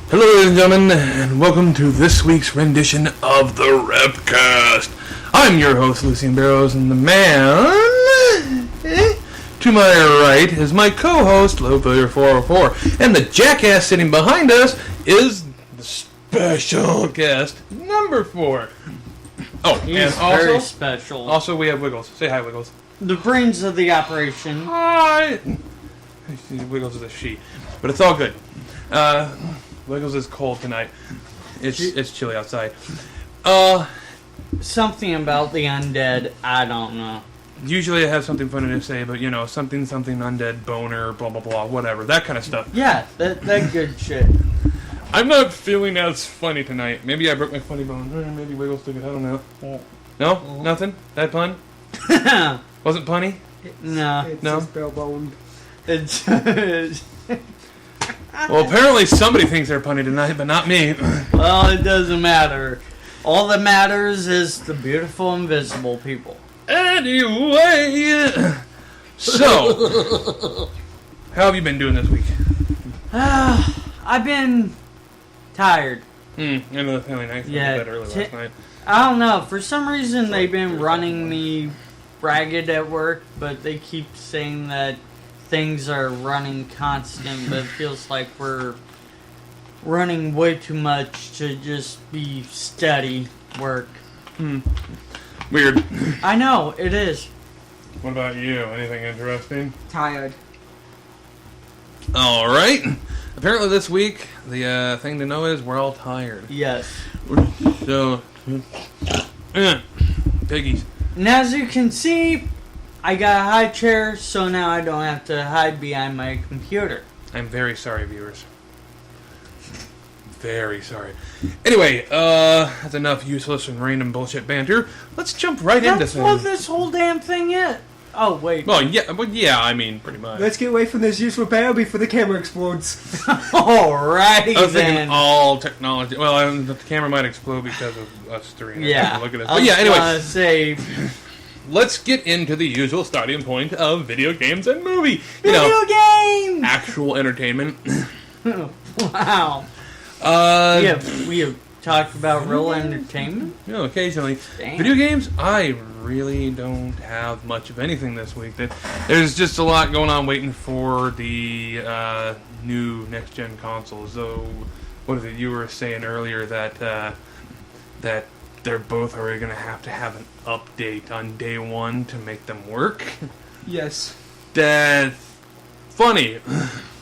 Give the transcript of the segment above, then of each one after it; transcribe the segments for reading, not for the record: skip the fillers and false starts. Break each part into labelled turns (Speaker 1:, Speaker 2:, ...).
Speaker 1: Hello, ladies and gentlemen, and welcome to this week's rendition of the WREPcast. I'm your host, Lucien Barrows, and the man to my right is my co-host, Low Failure 404, and the jackass sitting behind us is the special guest number 4. Oh,
Speaker 2: He's
Speaker 1: and
Speaker 2: very special.
Speaker 1: Also, we have Wiggles. Say hi, Wiggles.
Speaker 2: The brains of the operation.
Speaker 1: Hi. Wiggles is a she, but it's all good. Wiggles is cold tonight. It's chilly outside.
Speaker 2: Something about the undead, I don't know.
Speaker 1: Usually I have something funny to say, but something undead, boner, blah blah blah, whatever, that kind of stuff.
Speaker 2: Yeah, that good shit.
Speaker 1: I'm not feeling as funny tonight. Maybe I broke my funny bone. Maybe Wiggles took it. I don't know. No? Nothing? That pun? Wasn't punny?
Speaker 2: No.
Speaker 3: It's
Speaker 1: No?
Speaker 3: just bare boned.
Speaker 2: It's
Speaker 1: Well, apparently somebody thinks they're punny tonight, but not me.
Speaker 2: well, it doesn't matter. All that matters is the beautiful invisible people.
Speaker 1: Anyway, so how have you been doing this week?
Speaker 2: I've been tired.
Speaker 1: I know the feeling. I went to bed early last night.
Speaker 2: I don't know. For some reason, they've been running me ragged at work, but they keep saying that things are running constant, but it feels like we're running way too much to just be steady work.
Speaker 1: Weird.
Speaker 2: I know, it is.
Speaker 1: What about you? Anything interesting?
Speaker 3: Tired.
Speaker 1: All right. Apparently this week, the thing to know is we're all tired.
Speaker 2: Yes.
Speaker 1: So, piggies.
Speaker 2: And as you can see, I got a high chair, so now I don't have to hide behind my computer.
Speaker 1: I'm very sorry, viewers. Very sorry. Anyway, that's enough useless and random bullshit banter. Let's jump right into
Speaker 2: That's
Speaker 1: things.
Speaker 2: what this whole damn thing is. Oh, wait.
Speaker 1: Well, yeah, I mean, pretty much.
Speaker 3: Let's get away from this useful barrel before the camera explodes.
Speaker 2: Alrighty
Speaker 1: I was thinking
Speaker 2: then.
Speaker 1: all technology. Well, the camera might explode because of us three.
Speaker 2: Yeah.
Speaker 1: Look at us.
Speaker 2: I
Speaker 1: But
Speaker 2: was
Speaker 1: yeah, anyway.
Speaker 2: gonna say,
Speaker 1: Let's get into the usual starting point of video games and movie.
Speaker 2: video games!
Speaker 1: Actual entertainment.
Speaker 2: Wow. We have talked about real entertainment.
Speaker 1: Occasionally.
Speaker 2: Damn.
Speaker 1: Video games, I really don't have much of anything this week. There's just a lot going on waiting for the new next-gen consoles. So, what is it you were saying earlier that they're both already going to have an update on day one to make them work?
Speaker 3: Yes.
Speaker 1: That's funny.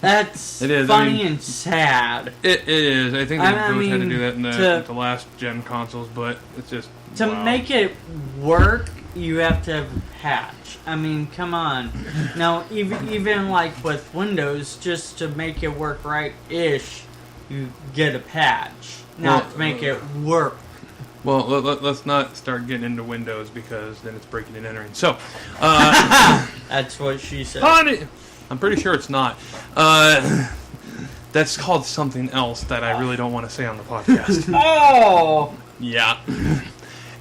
Speaker 2: That's
Speaker 1: It is,
Speaker 2: funny and sad.
Speaker 1: It is. I think they
Speaker 2: I
Speaker 1: both had to
Speaker 2: mean,
Speaker 1: do that in the last gen consoles, but it's just
Speaker 2: To
Speaker 1: wow.
Speaker 2: make it work, you have to have a patch. I mean, come on. Now, even like with Windows, just to make it work right-ish, you get a patch. Not to make it work.
Speaker 1: Well, let's not start getting into Windows because then it's breaking and entering. So,
Speaker 2: That's what she said.
Speaker 1: honey, I'm pretty sure it's not. That's called something else that I really don't want to say on the podcast.
Speaker 2: Oh!
Speaker 1: Yeah.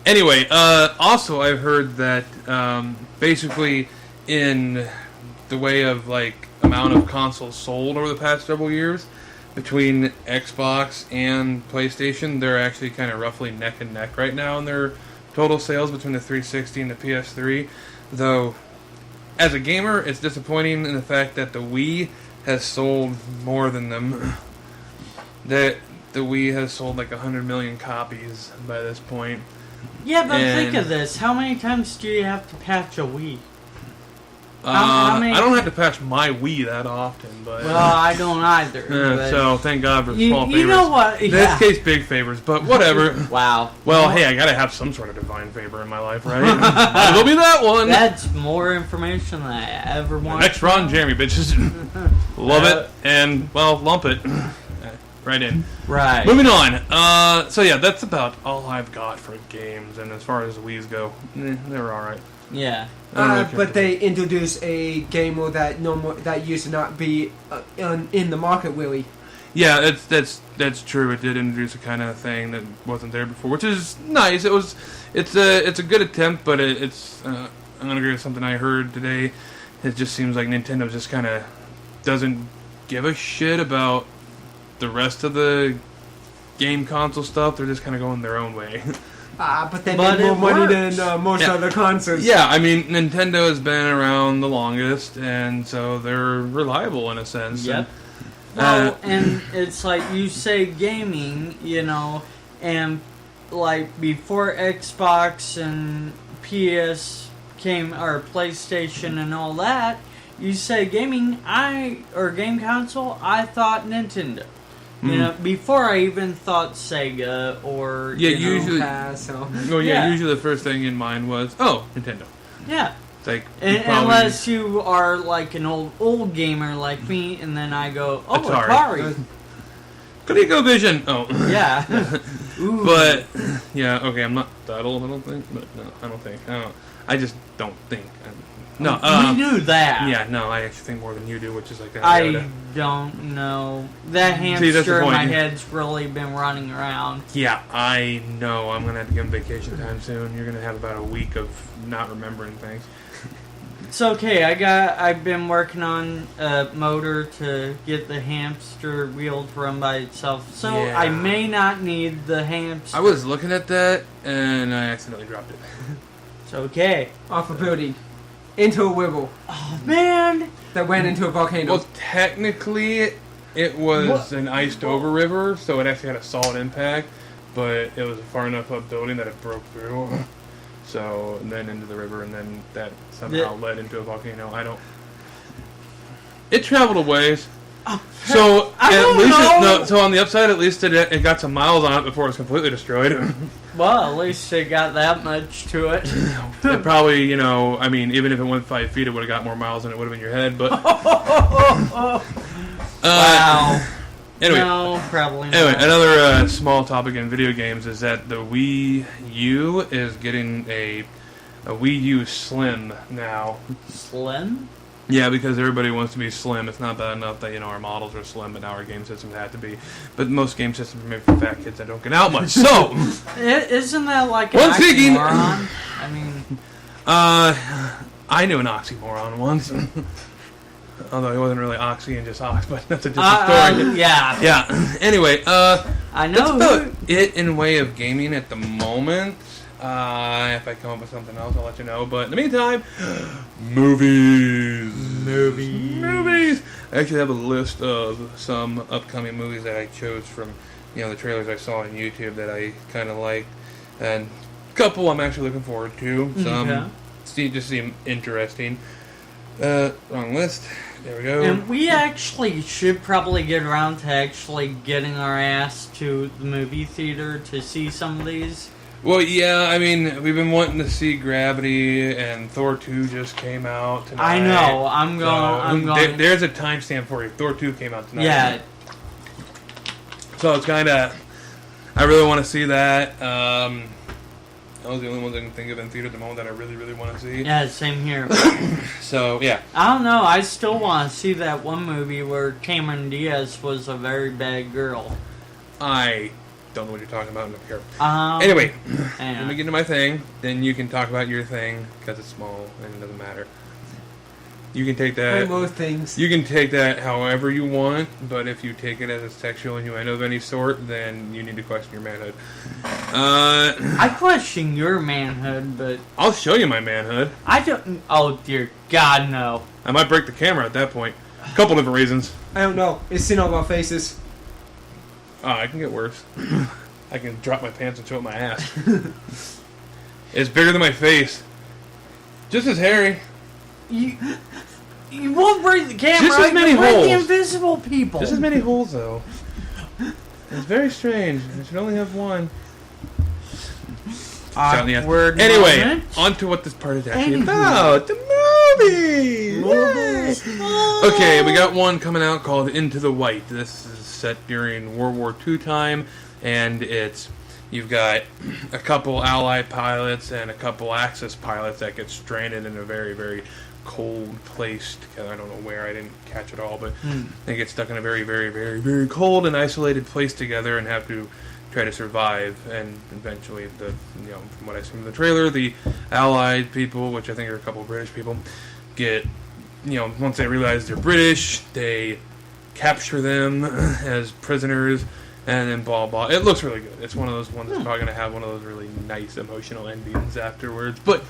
Speaker 1: Anyway, also I've heard that basically in the way of like amount of consoles sold over the past several years between Xbox and PlayStation, they're actually kind of roughly neck and neck right now in their total sales between the 360 and the PS3. Though, as a gamer, it's disappointing in the fact that the Wii has sold more than them. That the Wii has sold like 100 million copies by this point.
Speaker 2: Yeah, but
Speaker 1: And-
Speaker 2: think of this. How many times do you have to patch a Wii? How many-
Speaker 1: I don't have to patch my Wii that often, but
Speaker 2: Well, I don't either. but
Speaker 1: so thank God for
Speaker 2: you,
Speaker 1: small favors.
Speaker 2: you know what?
Speaker 1: In
Speaker 2: Yeah.
Speaker 1: this case, big favors, but whatever.
Speaker 2: Wow.
Speaker 1: Well, hey, I gotta have some sort of divine favor in my life, right? Might as well be that one.
Speaker 2: That's more information than I ever wanted.
Speaker 1: Next Ron Jeremy, bitches. Love it, and, well, lump it. Right in.
Speaker 2: Right.
Speaker 1: Moving on. So yeah, that's about all I've got for games, and as far as the Wii's go, they're alright.
Speaker 2: Yeah.
Speaker 3: But they introduced a game mode that used to not be in the market, really.
Speaker 1: Yeah, that's true. It did introduce a kind of thing that wasn't there before, which is nice. It's a good attempt, but I'm gonna agree with something I heard today. It just seems like Nintendo just kind of doesn't give a shit about the rest of the game console stuff, they're just kind of going their own way.
Speaker 3: But they
Speaker 2: But
Speaker 3: make more
Speaker 2: it
Speaker 3: money
Speaker 2: works.
Speaker 3: than most
Speaker 1: Yeah.
Speaker 3: other consoles.
Speaker 1: Yeah, I mean, Nintendo has been around the longest, and so they're reliable in a sense.
Speaker 2: Yep.
Speaker 1: And,
Speaker 2: Well, and it's like you say gaming, and like before Xbox and PS came, or PlayStation and all that, you say gaming, or game console, I thought Nintendo. Before I even thought Sega or
Speaker 1: Yeah, usually-
Speaker 3: So.
Speaker 1: well,
Speaker 2: Yeah.
Speaker 1: usually the first thing in mind was, Nintendo.
Speaker 2: yeah.
Speaker 1: It's like, you probably-
Speaker 2: Unless you are like an old gamer like me, and then I go, oh,
Speaker 1: Atari.
Speaker 2: Atari.
Speaker 1: ColecoVision. Oh.
Speaker 2: Yeah. Ooh.
Speaker 1: But, yeah, okay, I'm not that old, I don't think. But no, I don't think. I just don't think. No,
Speaker 2: we knew that.
Speaker 1: yeah, no, I actually think more than you do, which is like that.
Speaker 2: I don't know. That
Speaker 1: See, that's the
Speaker 2: hamster in my
Speaker 1: point.
Speaker 2: head's really been running around.
Speaker 1: Yeah, I know. I'm going to have to give him vacation time soon. You're going to have about a week of not remembering things.
Speaker 2: It's okay. I've been working on a motor to get the hamster wheel to run by itself. So
Speaker 1: Yeah.
Speaker 2: I may not need the hamster.
Speaker 1: I was looking at that, and I accidentally dropped it.
Speaker 2: It's okay.
Speaker 3: Off a building. Into a wiggle
Speaker 2: Oh, man.
Speaker 3: that went into a volcano.
Speaker 1: Well, technically, it was an iced-over river, so it actually had a solid impact, but it was a far enough up building that it broke through. So, and then into the river, and then that somehow led into a volcano. It traveled a ways. So,
Speaker 2: I
Speaker 1: at
Speaker 2: don't
Speaker 1: least
Speaker 2: know.
Speaker 1: so on the upside, at least it got some miles on it before it was completely destroyed.
Speaker 2: Well, at least it got that much to it.
Speaker 1: It probably, I mean, even if it went 5 feet, it would have got more miles than it would have in your head, but...
Speaker 2: Wow.
Speaker 1: Anyway,
Speaker 2: No, probably not.
Speaker 1: Anyway, another small topic in video games is that the Wii U is getting a Wii U Slim now.
Speaker 2: Slim?
Speaker 1: Yeah, because everybody wants to be slim. It's not bad enough that our models are slim, but now our game systems have to be. But most game systems are made for fat kids that don't get out much. So,
Speaker 2: Isn't that like an
Speaker 1: One thinking-
Speaker 2: oxymoron? I mean,
Speaker 1: I knew an oxymoron once. Although it wasn't really oxy and just ox, but that's a different story.
Speaker 2: yeah.
Speaker 1: Yeah. Anyway,
Speaker 2: I
Speaker 1: that's
Speaker 2: know.
Speaker 1: about it in way of gaming at the moment. If I come up with something else, I'll let you know. But in the meantime, movies. I actually have a list of some upcoming movies that I chose from, the trailers I saw on YouTube that I kind of liked, and a couple I'm actually looking forward to. Some just seem interesting. Wrong list. There we go.
Speaker 2: And we actually should probably get around to actually getting our ass to the movie theater to see some of these.
Speaker 1: Well, yeah, I mean, we've been wanting to see Gravity, and Thor 2 just came out tonight.
Speaker 2: I know. I'm going.
Speaker 1: There's a timestamp for you. Thor 2 came out tonight.
Speaker 2: Yeah.
Speaker 1: So it's kind of... I really want to see that. Those are the only ones I can think of in theater at the moment that I really, really want to see.
Speaker 2: Yeah, same here.
Speaker 1: So, yeah.
Speaker 2: I don't know. I still want to see that one movie where Cameron Diaz was a very bad girl.
Speaker 1: I don't know what you're talking about. I don't care.
Speaker 2: Anyway.
Speaker 1: Let me get into my thing. Then you can talk about your thing, because it's small and it doesn't matter. You can take that...
Speaker 3: most things.
Speaker 1: You can take that however you want, but if you take it as a sexual innuendo of any sort, then you need to question your manhood.
Speaker 2: I question your manhood, but
Speaker 1: I'll show you my manhood.
Speaker 2: I don't... Oh, dear God, no.
Speaker 1: I might break the camera at that point. A couple different reasons.
Speaker 3: I don't know. It's seen on our faces.
Speaker 1: I can get worse. I can drop my pants and show up my ass. It's bigger than my face. Just as hairy.
Speaker 2: You won't break the camera.
Speaker 1: Just as many
Speaker 2: you break
Speaker 1: holes.
Speaker 2: the invisible people.
Speaker 1: Just as many holes, though. It's very strange. I should only have one. Shot in the ass.
Speaker 2: Awkward
Speaker 1: Anyway,
Speaker 2: moment.
Speaker 1: on to what this part is actually
Speaker 2: Anywho.
Speaker 1: about. The movies! Yay! Okay, we got one coming out called Into the White. This is set during World War II time, and you've got a couple Allied pilots and a couple Axis pilots that get stranded in a very, very cold place. I don't know where, I didn't catch it all, but they get stuck in a very, very, very, very cold and isolated place together and have to try to survive. And eventually, from what I see from the trailer, the Allied people, which I think are a couple of British people, get, once they realize they're British, they capture them as prisoners, and then blah blah. It looks really good. It's one of those ones that's probably going to have one of those really nice emotional endings afterwards, but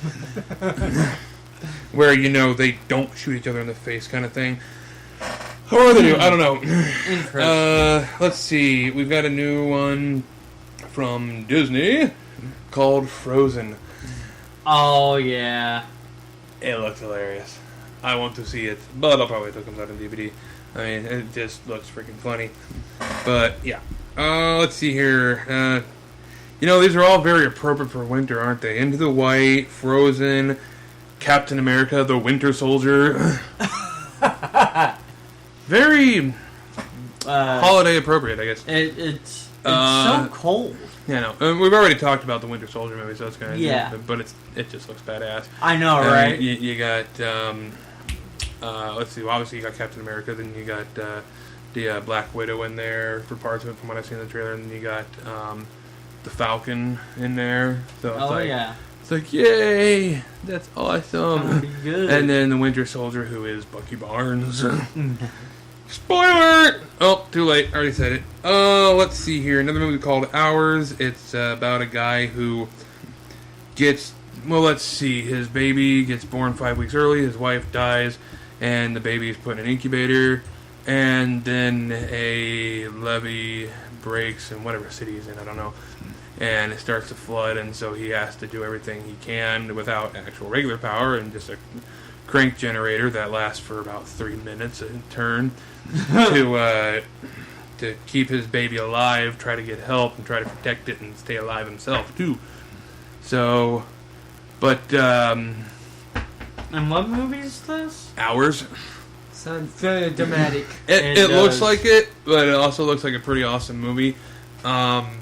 Speaker 1: where they don't shoot each other in the face kind of thing. Or they do, I don't know.
Speaker 2: Interesting.
Speaker 1: Let's see. We've got a new one from Disney called Frozen.
Speaker 2: Oh, yeah.
Speaker 1: It looks hilarious. I want to see it, but I'll probably wait till it comes out on DVD. I mean, it just looks freaking funny. But, yeah. Let's see here. These are all very appropriate for winter, aren't they? Into the White, Frozen, Captain America, the Winter Soldier. Very holiday appropriate, I guess.
Speaker 2: It's so cold.
Speaker 1: Yeah, no. We've already talked about the Winter Soldier movie, so it's kind of...
Speaker 2: Yeah.
Speaker 1: But it just looks badass.
Speaker 2: I know, right?
Speaker 1: You got... let's see. Well, obviously, you got Captain America. Then you got the Black Widow in there for parts of it, from what I've seen in the trailer. And then you got the Falcon in there. So it's it's like, yay! That's awesome.
Speaker 2: Be good.
Speaker 1: And then the Winter Soldier, who is Bucky Barnes. Spoiler! Oh, too late. I already said it. Let's see here. Another movie called Hours. It's about a guy who gets... Well, let's see. His baby gets born 5 weeks early. His wife dies. And the baby is put in an incubator. And then a levee breaks in whatever city he's in. I don't know. And it starts to flood. And so he has to do everything he can without actual regular power. And just a crank generator that lasts for about 3 minutes a turn. to keep his baby alive, try to get help, and try to protect it and stay alive himself too. So, but
Speaker 2: and what movie is this?
Speaker 1: Hours.
Speaker 3: Sounds very dramatic.
Speaker 1: It looks like it, but it also looks like a pretty awesome movie. And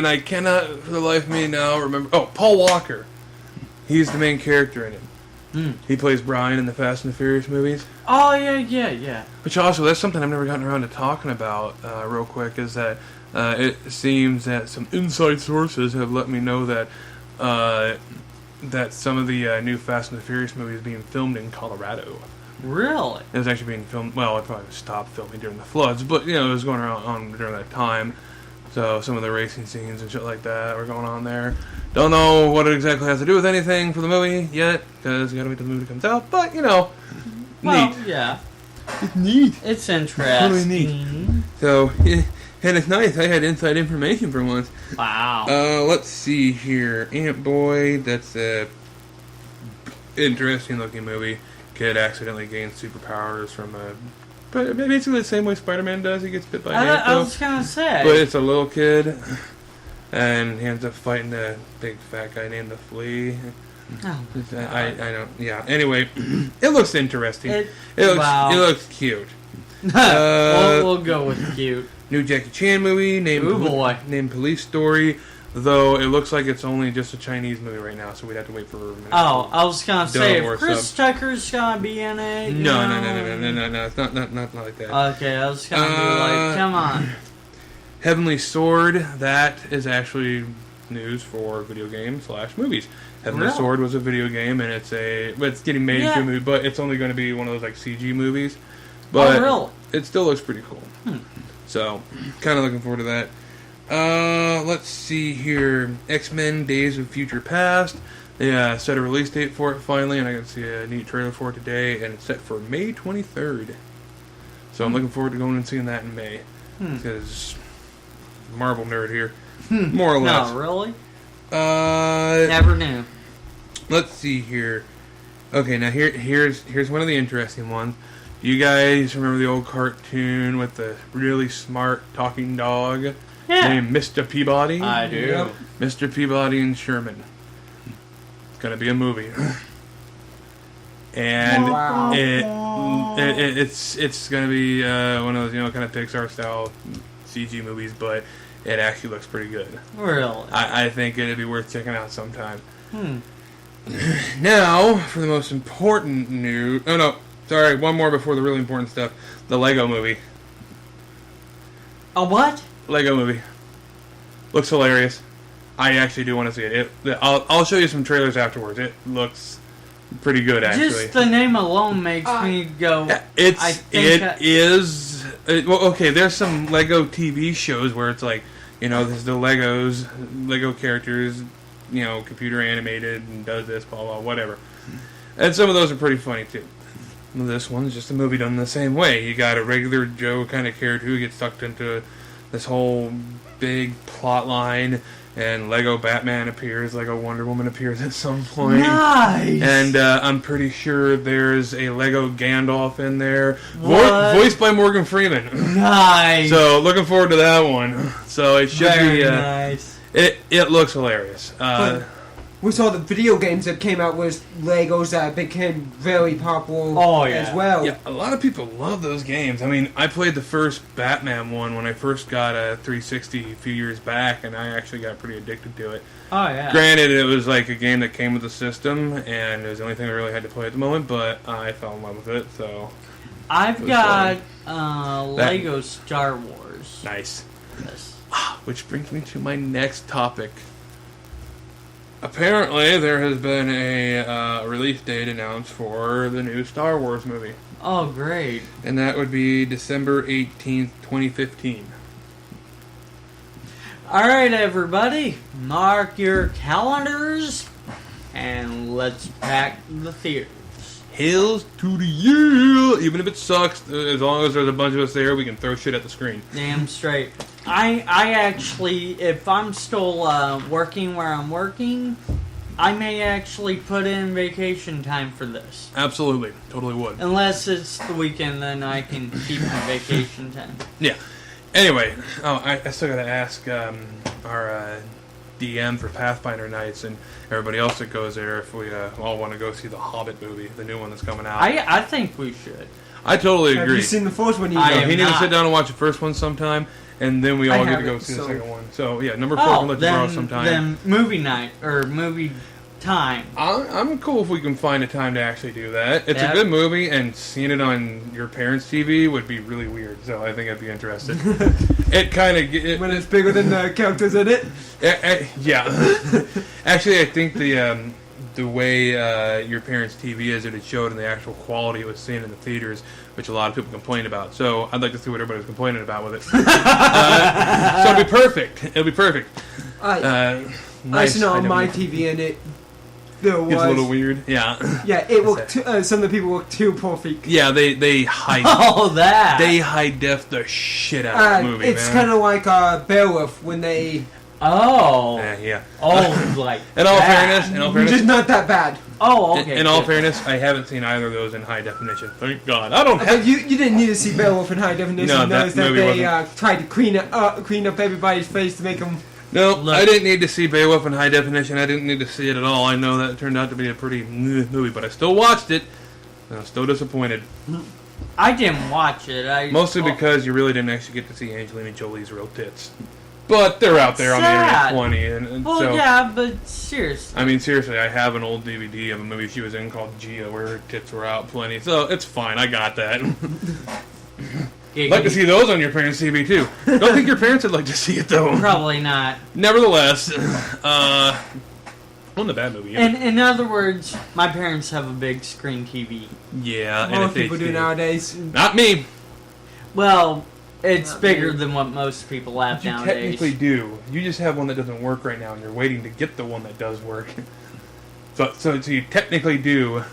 Speaker 1: I cannot for the life of me now remember. Oh, Paul Walker. He's the main character in it. He plays Brian in the Fast and the Furious movies.
Speaker 2: Oh, yeah.
Speaker 1: Which also, that's something I've never gotten around to talking about real quick, is that it seems that some inside sources have let me know that that some of the new Fast and the Furious movies being filmed in Colorado.
Speaker 2: Really?
Speaker 1: It was actually being filmed, well, it probably stopped filming during the floods, but, it was going on during that time. So some of the racing scenes and shit like that were going on there. Don't know what it exactly has to do with anything for the movie yet, because you gotta wait till the movie comes out. But,
Speaker 2: well,
Speaker 1: neat.
Speaker 2: Yeah.
Speaker 1: It's neat.
Speaker 2: It's interesting.
Speaker 1: Totally neat. So, and it's nice. I had inside information for once.
Speaker 2: Wow.
Speaker 1: Let's see here. Ant Boy, that's a interesting looking movie. Kid accidentally gains superpowers from but basically the same way Spider-Man does. He gets bit by an ant.
Speaker 2: I was gonna say.
Speaker 1: But it's a little kid, and he ends up fighting a big fat guy named the Flea.
Speaker 2: Oh,
Speaker 1: I don't. Yeah. Anyway, it looks interesting. It looks cute.
Speaker 2: We'll go with cute.
Speaker 1: New Jackie Chan movie named Police Story. Though it looks like it's only just a Chinese movie right now, so we'd have to wait for a minute.
Speaker 2: Oh, I was gonna say if Chris Tucker's gonna be in it.
Speaker 1: No. It's not like that.
Speaker 2: Okay, I was gonna be like, come on.
Speaker 1: Heavenly Sword. That is actually news for video games / movies. Heavenly Sword was a video game, and it's getting made into a movie, but it's only going to be one of those like CG movies. But it still looks pretty cool. So, kind of looking forward to that. Let's see here. X-Men Days of Future Past. They set a release date for it finally, and I got to see a neat trailer for it today, and it's set for May 23rd. So I'm looking forward to going and seeing that in May. Because Marvel nerd here. More or less.
Speaker 2: No, really?
Speaker 1: Never
Speaker 2: knew.
Speaker 1: Let's see here. Okay, now here's one of the interesting ones. Do you guys remember the old cartoon with the really smart talking dog?
Speaker 2: Yeah.
Speaker 1: Named Mr. Peabody?
Speaker 2: I do. Yep.
Speaker 1: Mr. Peabody and Sherman. It's gonna be a movie. And it's gonna be one of those, kind of Pixar style CG movies, but it actually looks pretty good.
Speaker 2: Really?
Speaker 1: I think it'd be worth checking out sometime. Now, for the most important news... Oh, no. Sorry, one more before the really important stuff. The Lego movie.
Speaker 2: A what?
Speaker 1: Lego movie. Looks hilarious. I actually do want to see it. I'll show you some trailers afterwards. It looks Pretty good, actually.
Speaker 2: Just the name alone makes me go.
Speaker 1: Okay, there's some Lego TV shows where it's like, there's the Lego characters, computer animated and does this, blah, blah, whatever. And some of those are pretty funny, too. This one's just a movie done the same way. You got a regular Joe kind of character who gets sucked into this whole big plot line, and Lego Batman appears, Lego Wonder Woman appears at some point.
Speaker 2: Nice!
Speaker 1: And I'm pretty sure there's a Lego Gandalf in there. Voiced by Morgan Freeman.
Speaker 2: Nice!
Speaker 1: So, looking forward to that one. So, it should
Speaker 2: Very
Speaker 1: be...
Speaker 2: nice.
Speaker 1: It looks hilarious.
Speaker 3: We saw the video games that came out with Legos that became very popular as well.
Speaker 1: Yeah, a lot of people love those games. I mean, I played the first Batman one when I first got a 360 a few years back, and I actually got pretty addicted to it.
Speaker 2: Oh, yeah.
Speaker 1: Granted, it was like a game that came with the system, and it was the only thing I really had to play at the moment, but I fell in love with it, so...
Speaker 2: I've got Lego Star Wars.
Speaker 1: Nice.
Speaker 2: Yes.
Speaker 1: Which brings me to my next topic. Apparently, there has been a release date announced for the new Star Wars movie.
Speaker 2: Oh, great.
Speaker 1: And that would be December 18th, 2015.
Speaker 2: Alright, everybody. Mark your calendars, and let's pack the theaters.
Speaker 1: Hails to the yeah! Even if it sucks, as long as there's a bunch of us there, we can throw shit at the screen.
Speaker 2: Damn straight. I actually, if I'm still working where I'm working, I may actually put in vacation time for this.
Speaker 1: Absolutely. Totally would.
Speaker 2: Unless it's the weekend, then I can keep my vacation time.
Speaker 1: Yeah. Anyway, I still gotta ask our DM for Pathfinder Nights and everybody else that goes there if we all want to go see the Hobbit movie, the new one that's coming out.
Speaker 2: I think we should.
Speaker 1: I totally agree.
Speaker 3: Have you seen the first one?
Speaker 1: He needs to sit down and watch the first one sometime, and then we all get to go see the second one. So, yeah, number 4 we'll let you borrow sometime.
Speaker 2: Then movie night, or movie time.
Speaker 1: I'm cool if we can find a time to actually do that. It's a good movie, and seeing it on your parents' TV would be really weird, so I think I'd be interested. It kind of...
Speaker 3: when it's bigger than the characters in it?
Speaker 1: Yeah. Actually, I think the way your parents' TV is, it showed in the actual quality it was seen in the theaters, which a lot of people complain about. So I'd like to see what everybody's complaining about with it. So it'll be perfect. It'll be perfect.
Speaker 3: Nice. On my TV, and it there was...
Speaker 1: It's a little weird. Yeah.
Speaker 3: Yeah, it looked... some of the people looked too perfect.
Speaker 1: Yeah, they high...
Speaker 2: that!
Speaker 1: They high-def the shit out of the movie,
Speaker 3: it's kind of like Beowulf when they...
Speaker 2: Oh.
Speaker 1: Yeah.
Speaker 2: Oh, like
Speaker 1: in all fairness...
Speaker 3: Just not that bad.
Speaker 2: Oh, okay.
Speaker 1: In all fairness, I haven't seen either of those in high definition. Thank God. I don't have...
Speaker 3: But you didn't need to see Beowulf in high definition.
Speaker 1: No,
Speaker 3: that
Speaker 1: movie
Speaker 3: they
Speaker 1: wasn't...
Speaker 3: tried to clean up everybody's face to make them...
Speaker 1: No, I didn't need to see Beowulf in high definition. I didn't need to see it at all. I know that turned out to be a pretty movie, but I still watched it, and I was still disappointed.
Speaker 2: I didn't watch it.
Speaker 1: Mostly because you really didn't actually get to see Angelina Jolie's real tits. But they're out there on the internet plenty. And
Speaker 2: well,
Speaker 1: so,
Speaker 2: yeah, but seriously.
Speaker 1: I mean, seriously, I have an old DVD of a movie she was in called Gia where her tits were out plenty. So it's fine. I got that. I'd like to see those on your parents' TV, too. Don't think your parents would like to see it, though.
Speaker 2: Probably not.
Speaker 1: Nevertheless, wasn't a bad movie.
Speaker 2: In other words, my parents have a big screen TV.
Speaker 1: Yeah,
Speaker 3: most people do nowadays.
Speaker 1: Not me.
Speaker 2: Well, it's bigger than what most people have
Speaker 1: you
Speaker 2: nowadays.
Speaker 1: Technically do. You just have one that doesn't work right now, and you're waiting to get the one that does work. So you technically do.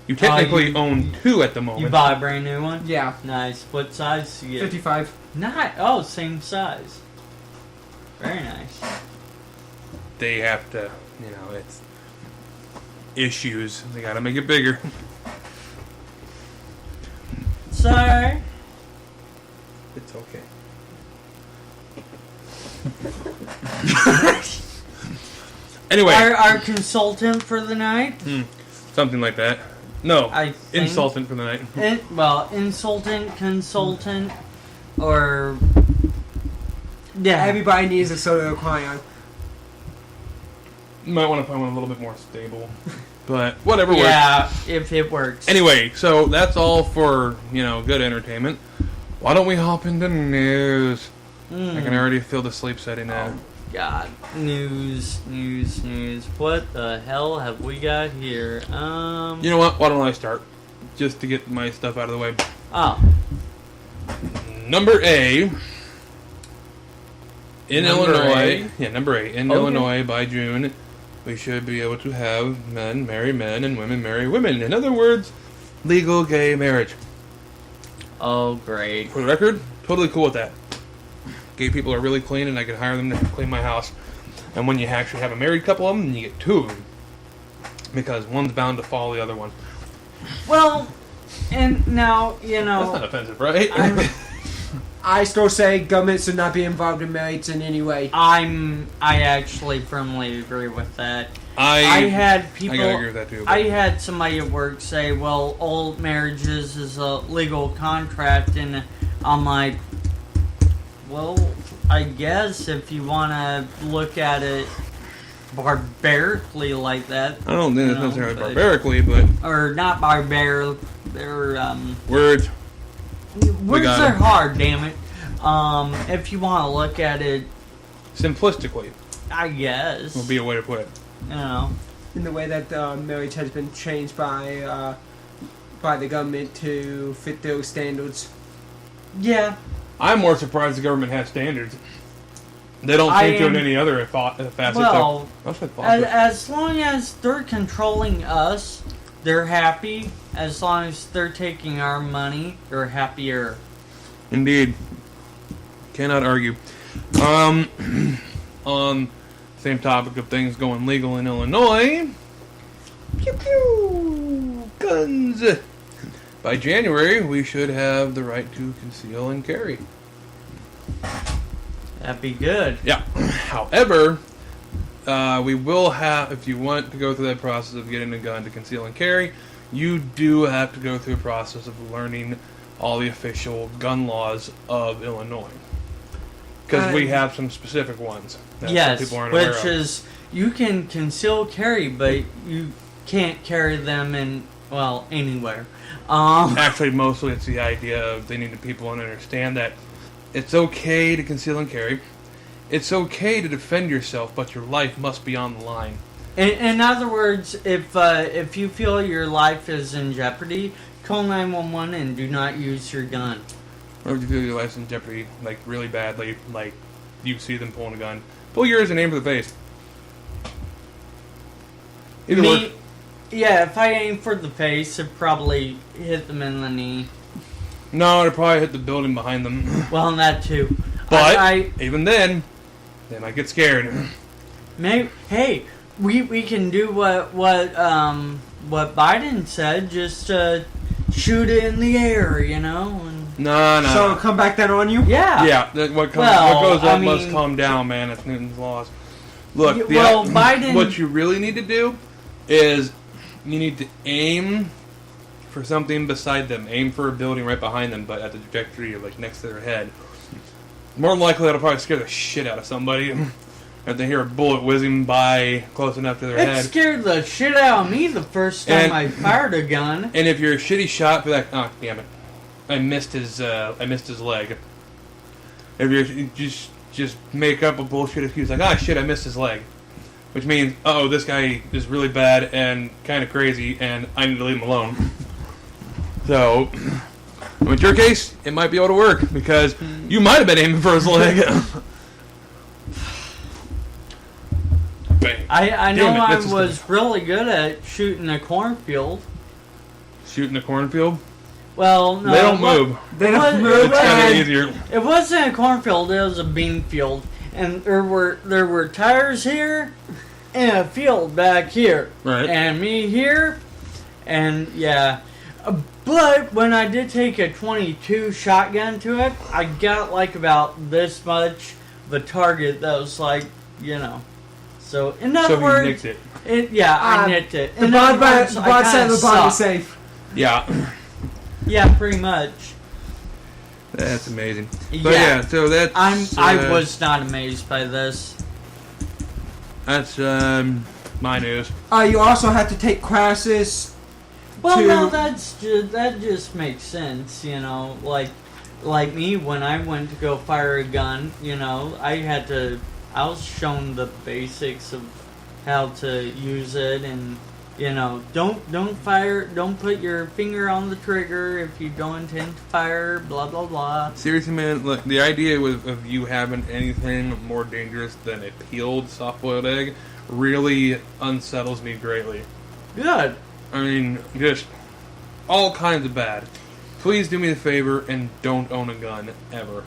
Speaker 1: You technically own 2 at the moment.
Speaker 2: You buy a brand new one?
Speaker 3: Yeah.
Speaker 2: Nice. What size do you get?
Speaker 3: 55.
Speaker 2: Same size. Very nice.
Speaker 1: They have to, it's issues. They gotta make it bigger.
Speaker 2: Sorry.
Speaker 1: It's okay. Anyway.
Speaker 2: Our consultant for the night?
Speaker 1: Something like that. No,
Speaker 2: I think,
Speaker 1: insultant for the night.
Speaker 2: Insultant, consultant, or... Yeah.
Speaker 3: Everybody needs a soda to cry on.
Speaker 1: You might want to find one a little bit more stable. But whatever works.
Speaker 2: Yeah, if it works.
Speaker 1: Anyway, so that's all for, good entertainment. Why don't we hop into news? I can already feel the sleep setting in.
Speaker 2: God. News. What the hell have we got here?
Speaker 1: You know what? Why don't I start? Just to get my stuff out of the way.
Speaker 2: Oh.
Speaker 1: Number A. In
Speaker 2: Number
Speaker 1: Illinois.
Speaker 2: A?
Speaker 1: Yeah, number A. In
Speaker 2: Okay.
Speaker 1: Illinois, by June, we should be able to have men marry men and women marry women. In other words, legal gay marriage.
Speaker 2: Oh, great.
Speaker 1: For the record, totally cool with that. Gay people are really clean, and I can hire them to clean my house. And when you actually have a married couple of them, you get two of them. Because one's bound to follow the other one.
Speaker 2: Well, and now, you
Speaker 1: That's
Speaker 2: know...
Speaker 1: not offensive, right?
Speaker 3: I still say government should not be involved in marriage in any way.
Speaker 2: I actually firmly agree with that.
Speaker 1: I
Speaker 2: had people...
Speaker 1: I gotta agree with that too.
Speaker 2: I had somebody at work say, well, all marriages is a legal contract, and I'm like, well, I guess if you want to look at it barbarically like that.
Speaker 1: I don't think
Speaker 2: you
Speaker 1: it's
Speaker 2: know,
Speaker 1: necessarily
Speaker 2: but-
Speaker 1: barbarically, but
Speaker 2: Or not barbaric, they're,
Speaker 1: words.
Speaker 2: words
Speaker 1: got
Speaker 2: are
Speaker 1: 'em.
Speaker 2: hard, damn it. If you want to look at it,
Speaker 1: Simplistically
Speaker 2: I guess,
Speaker 1: would be a way to put it.
Speaker 2: you know.
Speaker 3: In the way that marriage has been changed by the government to fit those standards.
Speaker 2: Yeah,
Speaker 1: I'm more surprised the government has standards. They don't
Speaker 2: I
Speaker 1: seem to in
Speaker 2: am-
Speaker 1: any other facets.
Speaker 2: well,
Speaker 1: That's what
Speaker 2: as long as they're controlling us, they're happy. As long as they're taking our money, they're happier.
Speaker 1: Indeed. Cannot argue. On same topic of things going legal in Illinois. Pew pew! Guns! By January, we should have the right to conceal and carry.
Speaker 2: That'd be good.
Speaker 1: Yeah. However, we will have, if you want to go through that process of getting a gun to conceal and carry, you do have to go through a process of learning all the official gun laws of Illinois. Because we have some specific ones that some
Speaker 2: Yes,
Speaker 1: people aren't aware
Speaker 2: which
Speaker 1: of.
Speaker 2: is you can conceal carry, but you can't carry them in anywhere.
Speaker 1: Actually, mostly it's the idea of they need people to understand that it's okay to conceal and carry. It's okay to defend yourself, but your life must be on the line.
Speaker 2: In other words, if you feel your life is in jeopardy, call 911 and do not use your gun.
Speaker 1: Or if you feel your life's in jeopardy, like really badly, like you see them pulling a gun, pull yours and aim for the face. Either works.
Speaker 2: Yeah, if I aim for the face, it probably hit them in the knee.
Speaker 1: No, it'd probably hit the building behind them.
Speaker 2: Well, that too.
Speaker 1: But even then, they might get scared.
Speaker 2: Maybe, hey, we can do what Biden said. Just shoot it in the air, you know. And
Speaker 1: No.
Speaker 3: So come back then on you?
Speaker 2: yeah.
Speaker 1: Yeah, what goes up must calm down, man. That's Newton's laws. Look,
Speaker 2: Biden.
Speaker 1: what you really need to do is you need to aim for something beside them. Aim for a building right behind them, but at the trajectory of like next to their head. More than likely, that'll probably scare the shit out of somebody. If they hear a bullet whizzing by close enough to their
Speaker 2: It
Speaker 1: head.
Speaker 2: scared the shit out of me the first time
Speaker 1: And-
Speaker 2: I fired a gun.
Speaker 1: And if you're a shitty shot, be like, oh damn it, I missed his leg. If you're just make up a bullshit excuse like, ah shit, I missed his leg, which means, oh, this guy is really bad and kind of crazy, and I need to leave him alone. So, in your case, it might be able to work because you might have been aiming for his leg. Bang.
Speaker 2: I know
Speaker 1: Damn it,
Speaker 2: I
Speaker 1: that's just
Speaker 2: was really good at shooting a cornfield.
Speaker 1: Shooting a cornfield.
Speaker 2: Well, no,
Speaker 1: They don't move.
Speaker 3: They
Speaker 2: What-
Speaker 3: don't move.
Speaker 1: It's kind of
Speaker 3: And
Speaker 1: easier.
Speaker 2: It wasn't a cornfield; it was a bean field, and there were tires here, and a field back here,
Speaker 1: Right.
Speaker 2: and me here, and yeah. But when I did take a .22 shotgun to it, I got like about this much of a target that was like, you know. So in other
Speaker 1: So you
Speaker 2: words,
Speaker 1: nicked it.
Speaker 2: I nicked it.
Speaker 3: the
Speaker 2: In
Speaker 3: bond
Speaker 2: other words, I
Speaker 3: said
Speaker 2: kinda
Speaker 3: the bond is
Speaker 2: suck.
Speaker 3: safe.
Speaker 1: Yeah.
Speaker 2: Yeah, pretty much.
Speaker 1: That's amazing. But
Speaker 2: Yeah.
Speaker 1: yeah, so that's
Speaker 2: I was not amazed by this.
Speaker 1: that's my news.
Speaker 3: You also have to take classes.
Speaker 2: Well,
Speaker 3: to-
Speaker 2: no, that just makes sense, you know. Like me when I went to go fire a gun, you know, I I was shown the basics of how to use it, and don't fire, don't put your finger on the trigger if you don't intend to fire, blah blah blah.
Speaker 1: Seriously, man, look, the idea of you having anything more dangerous than a peeled soft-boiled egg really unsettles me greatly.
Speaker 2: Good.
Speaker 1: I mean, just all kinds of bad. Please do me the favor and don't own a gun ever.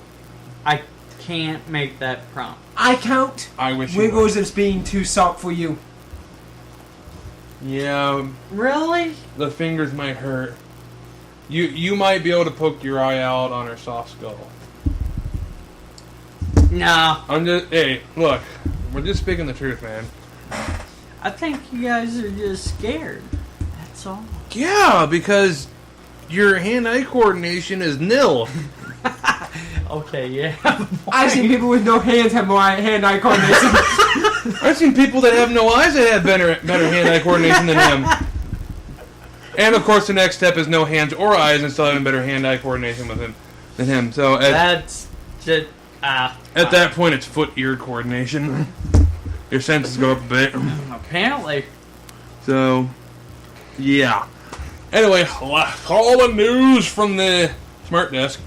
Speaker 2: I can't make that prompt.
Speaker 3: I count
Speaker 1: I wish you
Speaker 3: Wiggles as being too soft for you.
Speaker 1: Yeah,
Speaker 2: Really?
Speaker 1: the fingers might hurt. You might be able to poke your eye out on her soft skull.
Speaker 2: No.
Speaker 1: Hey, look, we're just speaking the truth, man.
Speaker 2: I think you guys are just scared. That's all.
Speaker 1: Yeah, because your hand-eye coordination is nil.
Speaker 2: Okay, yeah.
Speaker 3: I've seen people with no hands have more hand-eye coordination.
Speaker 1: I've seen people that have no eyes that have better hand-eye coordination than him. And of course, the next step is no hands or eyes and still having better hand-eye coordination with him than him. So
Speaker 2: That's just
Speaker 1: at that point, it's foot-ear coordination. Your senses go up a bit.
Speaker 2: apparently.
Speaker 1: So, yeah. Anyway, all the news from the smart desk.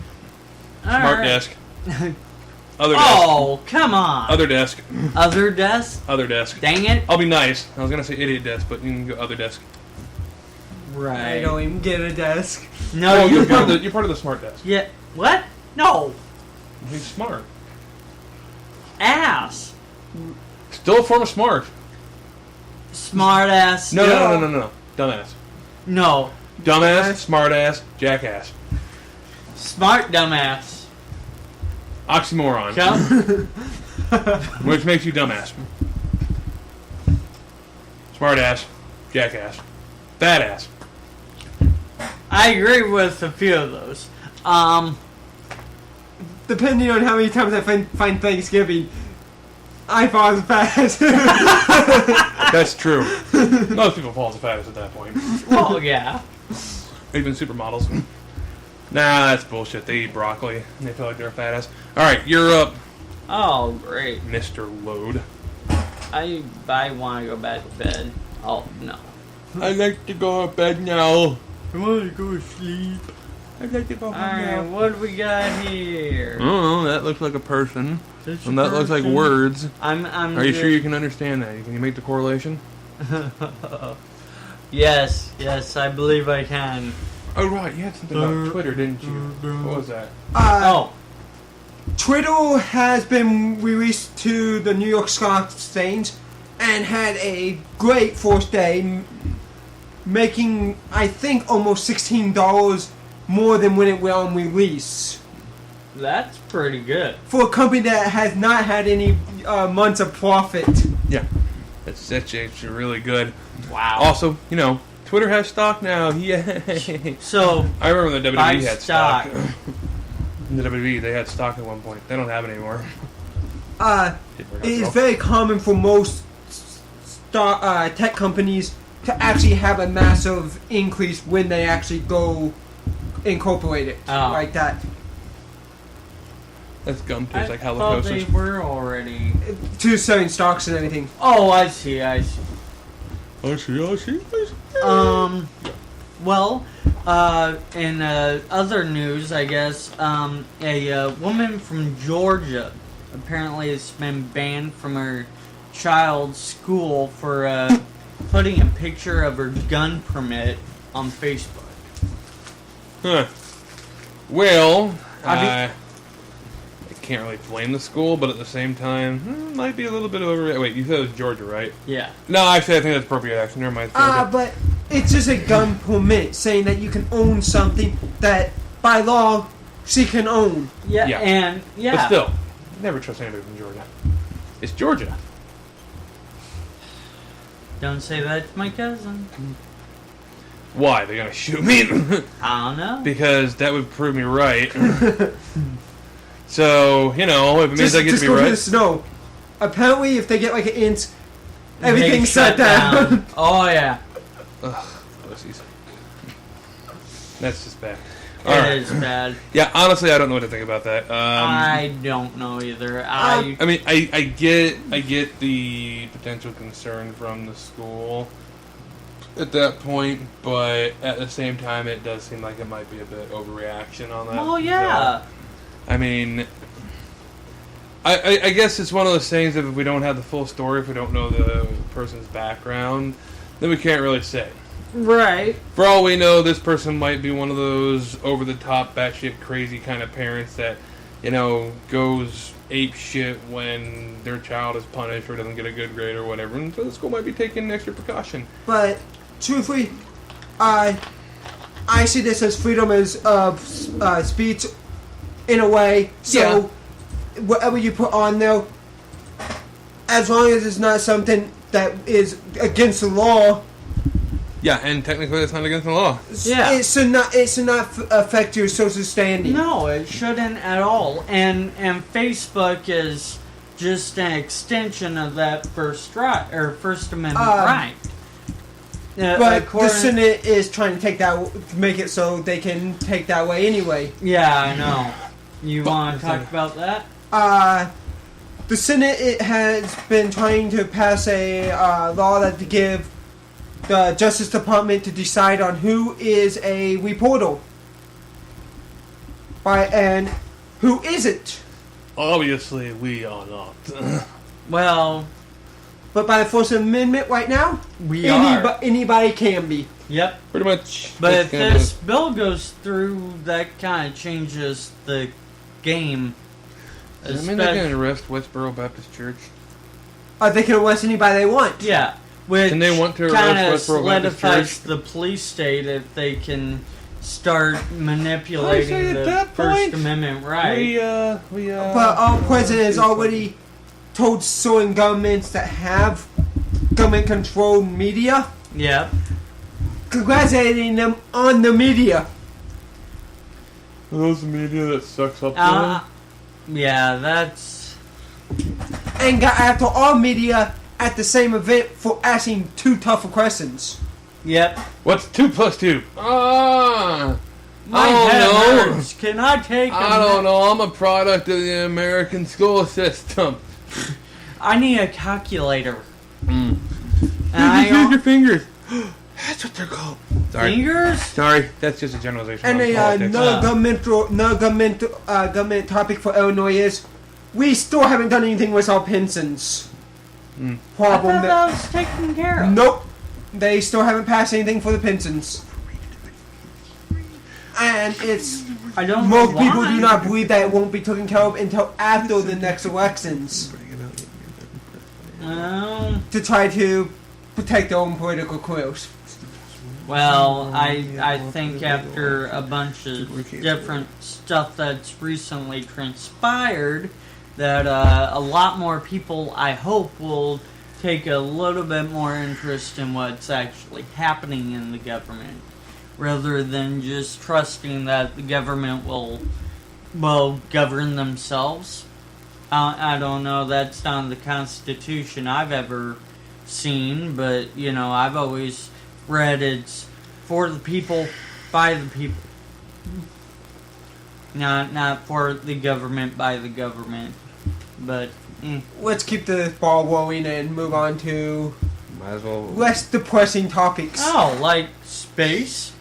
Speaker 1: Smart desk. Other desk.
Speaker 2: Oh, come on.
Speaker 1: Other desk.
Speaker 2: Other desk?
Speaker 1: Other desk.
Speaker 2: Dang it.
Speaker 1: I'll be nice. I was gonna say idiot desk, but you can go other desk.
Speaker 3: I
Speaker 2: Right.
Speaker 3: don't even get a desk.
Speaker 2: No,
Speaker 1: Oh,
Speaker 2: you
Speaker 1: you're part, of
Speaker 2: don't.
Speaker 1: the, you're part of the smart desk.
Speaker 2: Yeah. What? No.
Speaker 1: He's smart.
Speaker 2: Ass.
Speaker 1: Still a form of smart.
Speaker 2: Smart ass.
Speaker 1: No. Dumbass.
Speaker 2: No.
Speaker 1: Dumbass, smart ass, jackass.
Speaker 2: Smart dumbass.
Speaker 1: Oxymoron.
Speaker 2: Come.
Speaker 1: Which makes you dumbass. Smart ass, jackass, fat ass.
Speaker 2: I agree with a few of those.
Speaker 3: Depending on how many times I find Thanksgiving, I fall as fast.
Speaker 1: That's true. Most people fall as fat as at that point.
Speaker 2: Well, yeah.
Speaker 1: Even supermodels. Nah, that's bullshit. They eat broccoli and they feel like they're a fat ass. Alright, you're up,
Speaker 2: Oh, great.
Speaker 1: Mr. Load.
Speaker 2: I want to go back to bed. Oh, no.
Speaker 1: I'd like to go to bed now.
Speaker 2: I want to go to sleep.
Speaker 1: I'd like to go home
Speaker 2: Alright, what do we got here?
Speaker 1: Oh, that looks like a person.
Speaker 2: This
Speaker 1: And that looks like
Speaker 2: person?
Speaker 1: words.
Speaker 2: I'm
Speaker 1: Are you sure you can understand that? Can you make the correlation?
Speaker 2: Yes, I believe I can.
Speaker 1: Oh, right. You had something about Twitter, didn't you? What was that?
Speaker 2: Oh,
Speaker 3: Twitter has been released to the New York Stock Exchange and had a great first day, making, I think, almost $16 more than when it went on release.
Speaker 2: that's pretty good.
Speaker 3: For a company that has not had any months of profit.
Speaker 1: Yeah. That's actually really good.
Speaker 2: Wow.
Speaker 1: Also, Twitter has stock now. Yay.
Speaker 2: So,
Speaker 1: I remember the
Speaker 2: buy
Speaker 1: WWE had stock. In the WWE, they had stock at one point. They don't have it anymore.
Speaker 3: It is very common for most tech companies to actually have a massive increase when they actually go incorporate it like that.
Speaker 1: That's gum tastes like
Speaker 2: I thought they
Speaker 1: halocosis.
Speaker 2: were already.
Speaker 3: To selling stocks and everything.
Speaker 2: Oh, I see.
Speaker 1: I see.
Speaker 2: Well, in other news, I guess, a woman from Georgia apparently has been banned from her child's school for putting a picture of her gun permit on Facebook.
Speaker 1: Huh. Well,
Speaker 3: I
Speaker 1: I can't really blame the school, but at the same time, might be a little bit over. Wait, you said it was Georgia, right?
Speaker 2: Yeah.
Speaker 1: No, actually, I think that's appropriate action. Never mind. it's Georgia.
Speaker 3: But it's just a gun permit saying that you can own something that by law she can own.
Speaker 2: Yeah,
Speaker 1: Yeah.
Speaker 2: and yeah.
Speaker 1: But still, never trust anybody from Georgia. It's Georgia.
Speaker 2: Don't say that to my cousin.
Speaker 1: Why? They're gonna shoot me?
Speaker 2: I don't know.
Speaker 1: Because that would prove me right. So, if it means
Speaker 3: Just,
Speaker 1: I get to
Speaker 3: just
Speaker 1: be
Speaker 3: go to the
Speaker 1: right.
Speaker 3: snow. Apparently, if they get like an inch, everything's
Speaker 2: They
Speaker 3: shut down.
Speaker 2: Oh, yeah.
Speaker 1: Ugh, pussies. That's just bad. Alright.
Speaker 2: It is bad.
Speaker 1: Yeah, honestly, I don't know what to think about that.
Speaker 2: I don't know either.
Speaker 1: I mean, I get the potential concern from the school at that point, but at the same time, it does seem like it might be a bit overreaction on that.
Speaker 2: Well, yeah.
Speaker 1: So, I mean, I guess it's one of those things that if we don't have the full story, if we don't know the person's background, then we can't really say.
Speaker 2: Right.
Speaker 1: For all we know, this person might be one of those over-the-top, batshit crazy kind of parents that, goes ape shit when their child is punished or doesn't get a good grade or whatever, and so the school might be taking extra precaution.
Speaker 3: But truthfully, I see this as freedom of speech in a way. So whatever you put on there, as long as it's not something that is against the law.
Speaker 1: Yeah, and technically that's not against the law.
Speaker 2: Yeah.
Speaker 3: It should not affect your social standing.
Speaker 2: No, it shouldn't at all. And Facebook is just an extension of that First Amendment right.
Speaker 3: But the Senate is trying to make it so they can take that way anyway.
Speaker 2: Yeah, I know. You want to talk about that?
Speaker 3: The Senate has been trying to pass a law that to give the Justice Department to decide on who is a reporter and who isn't.
Speaker 1: Obviously, we are not.
Speaker 2: Well,
Speaker 3: but by the First Amendment right now, anybody can be.
Speaker 2: Yep.
Speaker 1: Pretty much.
Speaker 2: But if this bill goes through, that kind of changes the game.
Speaker 1: Does that mean they're going to arrest Westboro Baptist Church?
Speaker 3: They can arrest anybody they want.
Speaker 2: Yeah. Which
Speaker 1: and they want to
Speaker 2: kind
Speaker 1: arrest
Speaker 2: of
Speaker 1: Westboro Baptist
Speaker 2: solidifies
Speaker 1: Church?
Speaker 2: the police state if they can start manipulating the First Amendment right.
Speaker 3: But our president has already told certain governments that have government-controlled media, congratulating them on the media.
Speaker 1: Are those the media that sucks up to them?
Speaker 2: Yeah, that's...
Speaker 3: And got after our media at the same event for asking too tough of questions.
Speaker 2: Yep.
Speaker 1: What's 2 plus 2?
Speaker 2: My head hurts. Can I take
Speaker 1: I don't know. I'm a product of the American school system.
Speaker 2: I need a calculator.
Speaker 1: And use your fingers. That's what they're called. Sorry.
Speaker 2: Fingers?
Speaker 1: Sorry, that's just a generalization.
Speaker 3: And another government topic for Illinois is we still haven't done anything with our pensions. Problem
Speaker 2: I thought that was taken care of.
Speaker 3: Nope. They still haven't passed anything for the pensions. And it's... most people do not believe that it won't be taken care of until after the next elections. To try to protect their own political careers.
Speaker 2: Well, I think after a bunch of different stuff that's recently transpired, that a lot more people, I hope, will take a little bit more interest in what's actually happening in the government, rather than just trusting that the government will govern themselves. I don't know, that's not the Constitution I've ever seen, but, I've always read it's for the people, by the people. Not for the government, by the government. But,
Speaker 3: Let's keep the ball rolling and move on to
Speaker 1: might as well.
Speaker 3: less depressing topics.
Speaker 2: Oh, like space?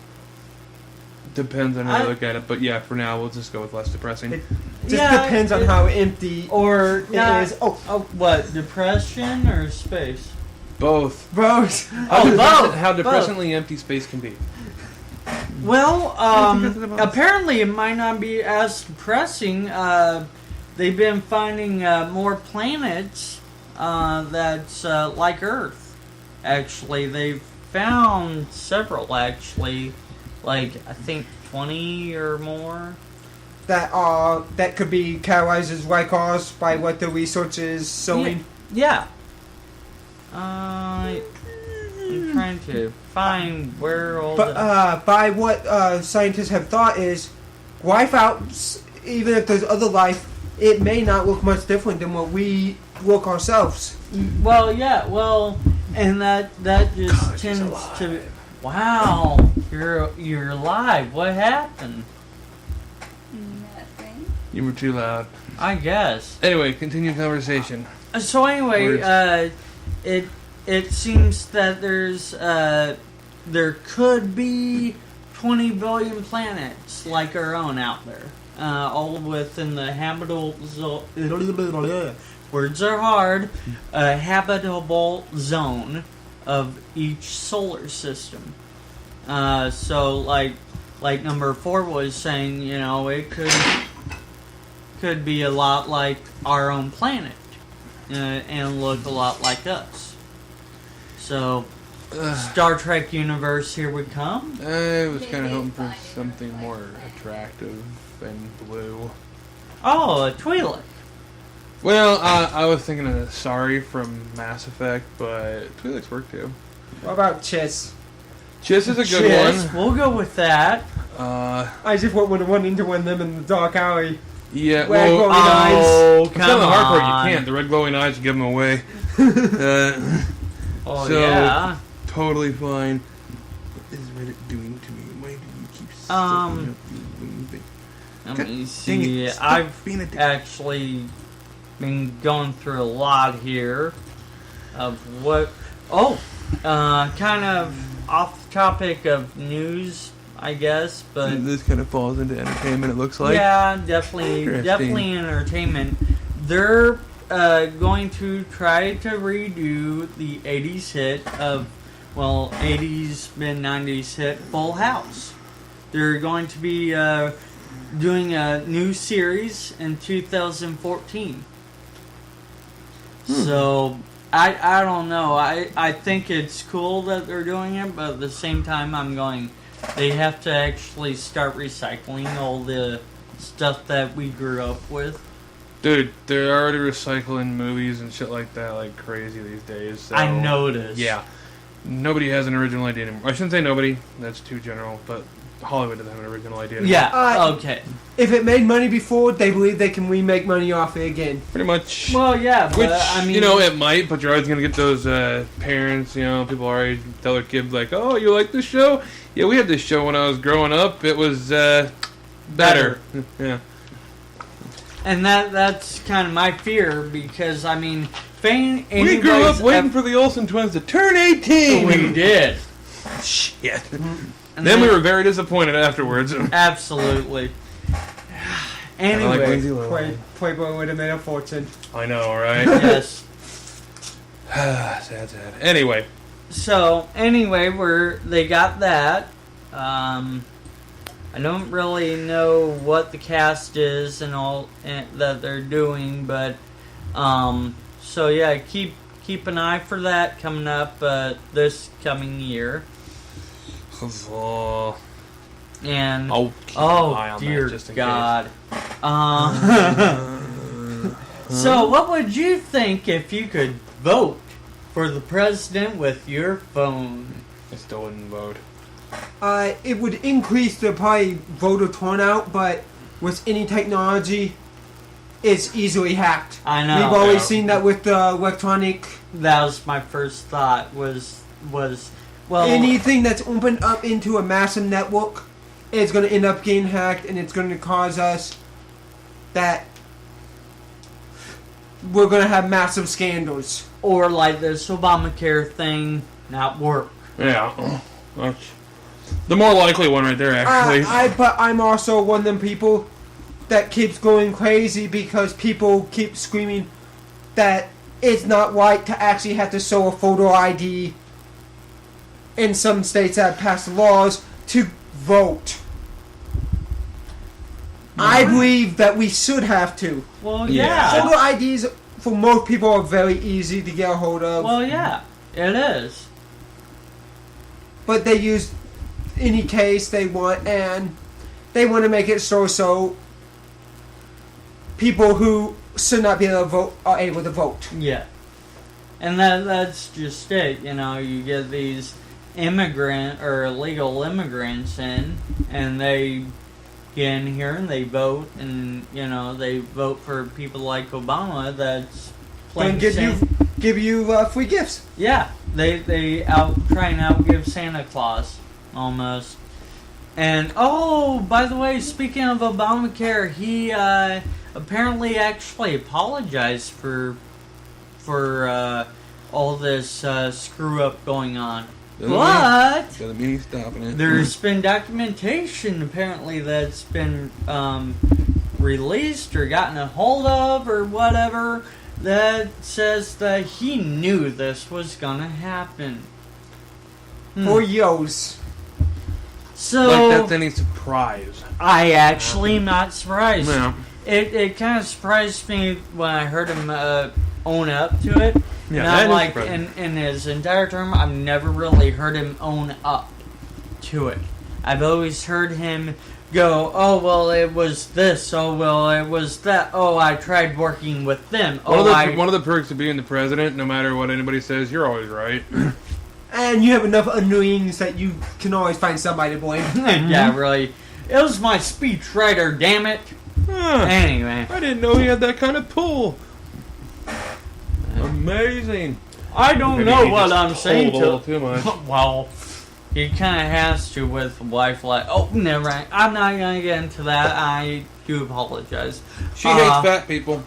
Speaker 1: Depends on how you look at it, but yeah, for now we'll just go with less depressing.
Speaker 3: It just depends on how empty
Speaker 2: or
Speaker 3: it is.
Speaker 2: What, depression or space?
Speaker 1: Both.
Speaker 3: Both.
Speaker 1: How depressingly empty space can be.
Speaker 2: Well, apparently it might not be as depressing. They've been finding more planets that's like Earth. Actually, they've found several, actually. Like, I think 20 or more.
Speaker 3: That could be categorized as like ours by what the research is showing.
Speaker 2: Yeah. I'm trying to find where all
Speaker 3: by what scientists have thought is, life out, even if there's other life, it may not look much different than what we look ourselves.
Speaker 2: Well, yeah, and that just
Speaker 1: College
Speaker 2: tends to... Wow, you're alive. What happened?
Speaker 4: Nothing.
Speaker 1: You were too loud.
Speaker 2: I guess.
Speaker 1: Anyway, continue conversation.
Speaker 2: So anyway,
Speaker 1: Words.
Speaker 2: it seems that there could be 20 billion planets like our own out there, all within the habitable words are hard, habitable zone of each solar system. So like number 4 was saying, it could be a lot like our own planet, and look a lot like us. So, Star Trek universe, here we come.
Speaker 1: I was kind of hoping for something more attractive and blue.
Speaker 2: Oh, a Twi'lek.
Speaker 1: Well, I was thinking of Sorry from Mass Effect, but Twi'leks work too.
Speaker 3: What about Chiss?
Speaker 1: Chiss is a good
Speaker 2: Yes,
Speaker 1: one.
Speaker 2: we'll go with that.
Speaker 3: I just want to run into one of them in the dark alley.
Speaker 1: Yeah,
Speaker 3: Red
Speaker 1: well,
Speaker 3: glowing eyes.
Speaker 2: Oh,
Speaker 1: it's kind of the hard part.
Speaker 2: on.
Speaker 1: You can't. The red glowing eyes give them away.
Speaker 2: Oh,
Speaker 1: so,
Speaker 2: yeah.
Speaker 1: totally fine. What is Reddit doing to me? Why do you keep sucking up your wing thing?
Speaker 2: Let
Speaker 1: God
Speaker 2: me
Speaker 1: dang
Speaker 2: see.
Speaker 1: it, stop
Speaker 2: I've
Speaker 1: being a dick.
Speaker 2: actually been going through a lot here of what. Oh, kind of off topic of news, I guess, but
Speaker 1: This kind of falls into entertainment, it looks like.
Speaker 2: yeah, definitely
Speaker 1: Interesting.
Speaker 2: entertainment. They're going to try to redo the 80s hit of, 80s, mid-90s hit Full House. They're going to be doing a new series in 2014. So, I don't know. I think it's cool that they're doing it, but at the same time I'm going, they have to actually start recycling all the stuff that we grew up with.
Speaker 1: Dude, they're already recycling movies and shit like that like crazy these days. So,
Speaker 2: I noticed.
Speaker 1: Yeah. Nobody has an original idea anymore. I shouldn't say nobody. That's too general. But Hollywood doesn't have an original idea anymore.
Speaker 2: Yeah, okay.
Speaker 3: If it made money before, they believe they can remake money off it again.
Speaker 1: Pretty much.
Speaker 2: Well, yeah, but
Speaker 1: Which,
Speaker 2: I mean...
Speaker 1: it might, but you're always going to get those parents, people already tell their kids, like, oh, you like this show? Yeah, we had this show when I was growing up. It was better. Yeah.
Speaker 2: And that's kind of my fear, because, I mean...
Speaker 1: We grew up waiting for the Olsen twins to turn 18!
Speaker 2: We did.
Speaker 1: Shit.
Speaker 2: And
Speaker 1: Then we were very disappointed afterwards.
Speaker 2: Absolutely.
Speaker 1: I like Lindsay
Speaker 2: Anyway,
Speaker 1: Lohan.
Speaker 3: Playboy would have made a fortune.
Speaker 1: I know, right?
Speaker 2: yes.
Speaker 1: Sad. Anyway.
Speaker 2: So, anyway, they got that. I don't really know what the cast is and all that they're doing, but so yeah, keep an eye for that coming up this coming year. And
Speaker 1: I'll keep an eye on
Speaker 2: dear
Speaker 1: that just in
Speaker 2: God. So, what would you think if you could vote for the president with your phone?
Speaker 1: case. I still wouldn't vote.
Speaker 3: It would increase the probably voter turnout, but with any technology, it's easily hacked.
Speaker 2: I know.
Speaker 3: We've always
Speaker 1: Yeah.
Speaker 3: seen that with the electronic.
Speaker 2: That was my first thought. Was well,
Speaker 3: Anything that's opened up into a massive network is going to end up getting hacked, and it's going to cause us that we're going to have massive scandals.
Speaker 2: or like this Obamacare thing not work.
Speaker 1: Yeah. That's the more likely one right there, actually.
Speaker 3: But I'm also one of them people that keeps going crazy because people keep screaming that it's not right to actually have to show a photo ID in some states that have passed laws to vote. I believe that we should have to.
Speaker 2: Well,
Speaker 1: Yeah.
Speaker 3: Photo IDs for most people are very easy to get a hold of.
Speaker 2: Well, yeah, it is.
Speaker 3: But they use any case they want, and they want to make it so people who should not be able to vote are able to vote.
Speaker 2: Yeah. And that's just it. You get these immigrant or illegal immigrants in, and they get in here and they vote, and they vote for people like Obama. That's plain
Speaker 3: And give you free gifts.
Speaker 2: Yeah, they try and outgive Santa Claus almost. And, by the way, speaking of Obamacare, he apparently actually apologized for all this screw-up going on. But
Speaker 1: Doesn't mean he's stopping it.
Speaker 2: there's been documentation, apparently, that's been released or gotten a hold of or whatever that says that he knew this was gonna happen.
Speaker 3: For years.
Speaker 2: So
Speaker 1: Like that's any surprise.
Speaker 2: I actually am not surprised.
Speaker 1: Yeah.
Speaker 2: It kind of surprised me when I heard him own up to it.
Speaker 1: Yeah,
Speaker 2: Not
Speaker 1: that is
Speaker 2: like
Speaker 1: surprising.
Speaker 2: in his entire term, I've never really heard him own up to it. I've always heard him go, "Oh well, it was this. Oh well, it was that. Oh, I tried working with them.
Speaker 1: One
Speaker 2: Oh,
Speaker 1: of the perks of being the president, no matter what anybody says, you're always right.
Speaker 3: And you have enough annoyings that you can always find somebody to blame.
Speaker 2: yeah, really. It was my speechwriter, damn it.
Speaker 1: Huh.
Speaker 2: Anyway,
Speaker 1: I didn't know he had that kind of pull. Amazing.
Speaker 2: I don't
Speaker 1: Maybe
Speaker 2: know
Speaker 1: he
Speaker 2: what
Speaker 1: just
Speaker 2: I'm saying
Speaker 1: told a little
Speaker 2: to.
Speaker 1: too much.
Speaker 2: Well, he kind of has to with a wife like. Oh, never mind. I'm not gonna get into that. I do apologize.
Speaker 1: She hates fat people.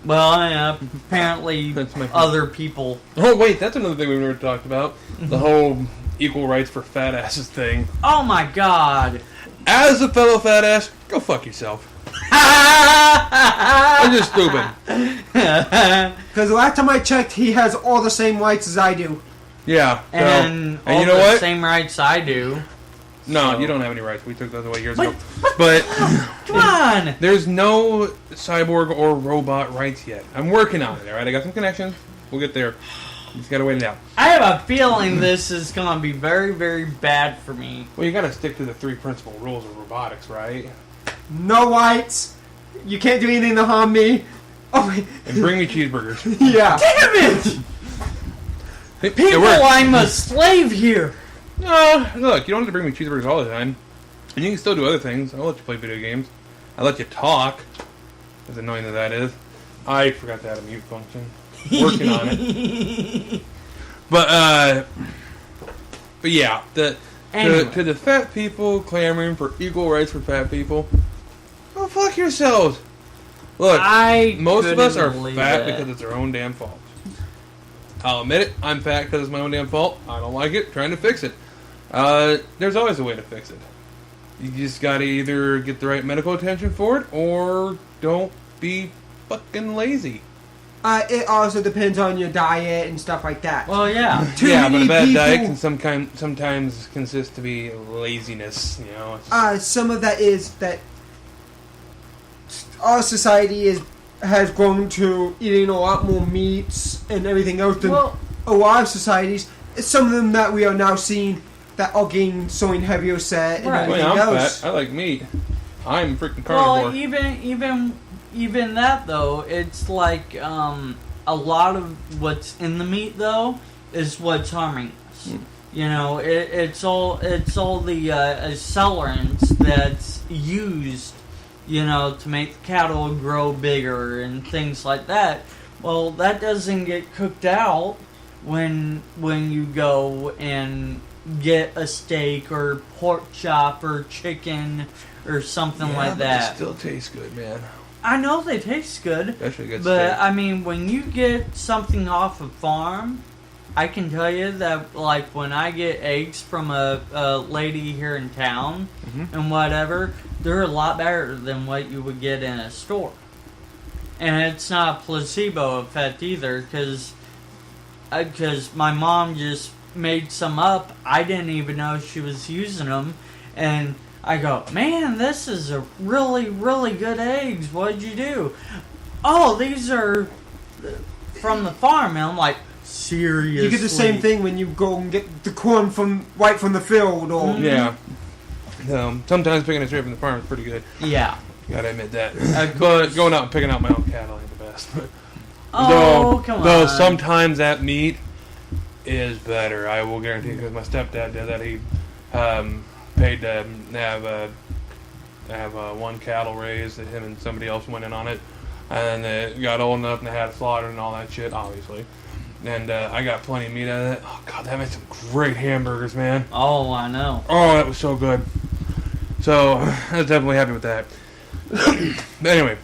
Speaker 2: Well, yeah, apparently
Speaker 1: That's my
Speaker 2: other people.
Speaker 1: Oh wait, that's another thing we've never talked about. The whole equal rights for fat asses thing.
Speaker 2: Oh my god.
Speaker 1: As a fellow fat ass, go fuck yourself. I'm just stupid.
Speaker 3: Because the last time I checked, he has all the same rights as I do.
Speaker 1: Yeah. So,
Speaker 2: And all
Speaker 1: you know
Speaker 2: the
Speaker 1: what?
Speaker 2: same rights I do.
Speaker 1: No,
Speaker 2: So-
Speaker 1: you don't have any rights. We took those away years
Speaker 2: What?
Speaker 1: ago. But
Speaker 2: Come on.
Speaker 1: there's no cyborg or robot rights yet. I'm working on it, alright? I got some connections. We'll get there. Just gotta wait it out.
Speaker 2: I have a feeling this is gonna be very, very bad for me.
Speaker 1: Well, you gotta stick to the 3 principal rules of robotics, right?
Speaker 3: No rights. You can't do anything to harm me. Oh, wait.
Speaker 1: And bring me cheeseburgers.
Speaker 3: Yeah.
Speaker 2: Damn it!
Speaker 1: It
Speaker 2: People,
Speaker 1: works.
Speaker 2: I'm a slave here.
Speaker 1: No, look, you don't have to bring me cheeseburgers all the time. And you can still do other things. I'll let you play video games. I'll let you talk. As annoying as that is. I forgot to add a mute function. Working on it. But yeah,
Speaker 2: Anyway.
Speaker 1: to the fat people clamoring for equal rights for fat people, go fuck yourselves. Look, most of us are fat because it's our own damn fault. I'll admit it, I'm fat because it's my own damn fault. I don't like it, trying to fix it. There's always a way to fix it. You just gotta either get the right medical attention for it, or don't be fucking lazy.
Speaker 3: It also depends on your diet and stuff like that.
Speaker 2: Well, yeah.
Speaker 3: Too
Speaker 1: Yeah, but
Speaker 3: many
Speaker 1: a bad
Speaker 3: people-
Speaker 1: diet can sometimes consist to be laziness, you know. It's
Speaker 3: Some of that is that our society has grown to eating a lot more meats and everything else than
Speaker 2: Well,
Speaker 3: a lot of societies. Some of them that we are now seeing that are getting so heavier set and
Speaker 2: Right.
Speaker 1: well,
Speaker 3: everything
Speaker 1: yeah, I'm
Speaker 3: else.
Speaker 1: fat. I like meat. I'm freaking carnivore.
Speaker 2: well, even that though, it's like a lot of what's in the meat though is what's harming us. You know, it's all the accelerants that's used, you know, to make the cattle grow bigger and things like that. Well, that doesn't get cooked out when you go and get a steak or pork chop or chicken or something
Speaker 1: Yeah,
Speaker 2: like
Speaker 1: but
Speaker 2: that.
Speaker 1: It still tastes good, man.
Speaker 2: I know they taste good,
Speaker 1: Especially a good
Speaker 2: but
Speaker 1: steak.
Speaker 2: I mean, when you get something off a farm, I can tell you that, like, when I get eggs from a lady here in town
Speaker 1: Mhm.
Speaker 2: and whatever, they're a lot better than what you would get in a store. And it's not a placebo effect either, because my mom just made some up. I didn't even know she was using them, and I go, man, this is a really, really good eggs. What'd you do? Oh, these are from the farm. And I'm like, seriously?
Speaker 3: You get the same thing when you go and get the corn right from the field, or
Speaker 1: Yeah. Sometimes picking it straight from the farm is pretty good.
Speaker 2: Yeah.
Speaker 1: Gotta admit that. But going out and picking out my own cattle ain't the best.
Speaker 2: Oh, come on.
Speaker 1: Though sometimes that meat is better. I will guarantee, because my stepdad did that. He paid to have one cattle raised that him and somebody else went in on it, and it got old enough and they had it slaughtered and all that shit, obviously. And I got plenty of meat out of it. Oh god, that made some great hamburgers, man.
Speaker 2: Oh, I know.
Speaker 1: Oh, that was so good. So I was definitely happy with that. But anyway,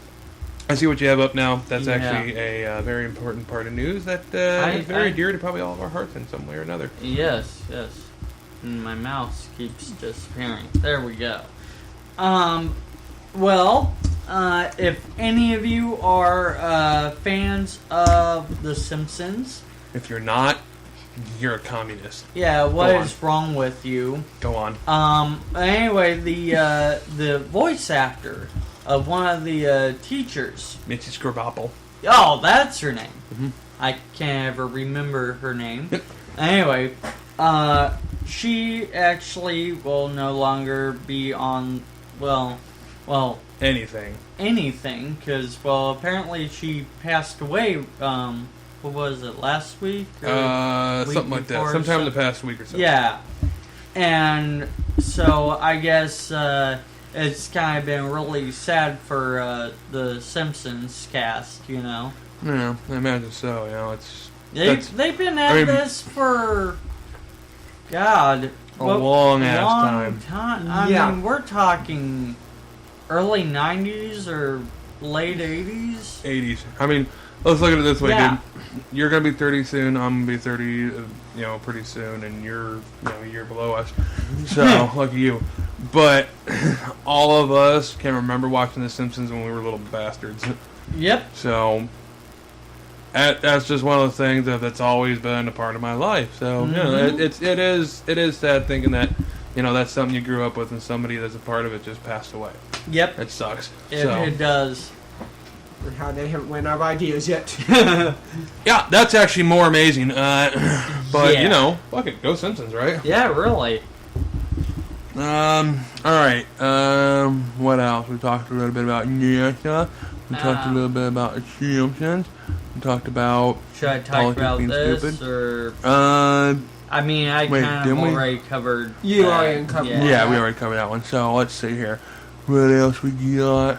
Speaker 1: I see what you have up now. That's actually a very important part of news that is very dear to probably all of our hearts in some way or another.
Speaker 2: Yes. And my mouse keeps disappearing. There we go. Well, if any of you are fans of The Simpsons...
Speaker 1: If you're not, you're a communist.
Speaker 2: Yeah, what is wrong with you?
Speaker 1: Go on.
Speaker 2: Anyway, the voice actor of one of the teachers...
Speaker 1: Mitzi Scribopple.
Speaker 2: Oh, that's her name.
Speaker 1: Mm-hmm.
Speaker 2: I can't ever remember her name. Anyway, she actually will no longer be on, well...
Speaker 1: Anything,
Speaker 2: because, apparently she passed away, what was it, last week? Or week
Speaker 1: something like that. Sometime in the past week or so.
Speaker 2: Yeah. And so I guess it's kind of been really sad for the Simpsons cast, you know?
Speaker 1: Yeah, I imagine so, you know,
Speaker 2: They've been at this for, God,
Speaker 1: a long time.
Speaker 2: I mean, we're talking early 90s or late 80s?
Speaker 1: 80s. I mean, let's look at it this way,
Speaker 2: Yeah.
Speaker 1: dude. You're going to be 30 soon, I'm going to be 30, pretty soon, and you're, a year below us. So, lucky you. But all of us can remember watching The Simpsons when we were little bastards.
Speaker 2: Yep.
Speaker 1: So, that's just one of the things that's always been a part of my life. So, it is sad thinking that, that's something you grew up with and somebody that's a part of it just passed away.
Speaker 2: Yep.
Speaker 1: It sucks.
Speaker 2: It does.
Speaker 3: And how they haven't went out of ideas yet.
Speaker 1: Yeah, that's actually more amazing. But, fuck it. Go Simpsons, right?
Speaker 2: Yeah, really.
Speaker 1: Alright. What else? We talked a little bit about NASA. We talked a little bit about The Simpsons. We talked about...
Speaker 2: Should I talk about this,
Speaker 1: stupid.
Speaker 2: or...
Speaker 1: I
Speaker 2: mean, I kind of already covered...
Speaker 3: You already covered
Speaker 1: Yeah, we already covered that one. So, let's see here. What else we got?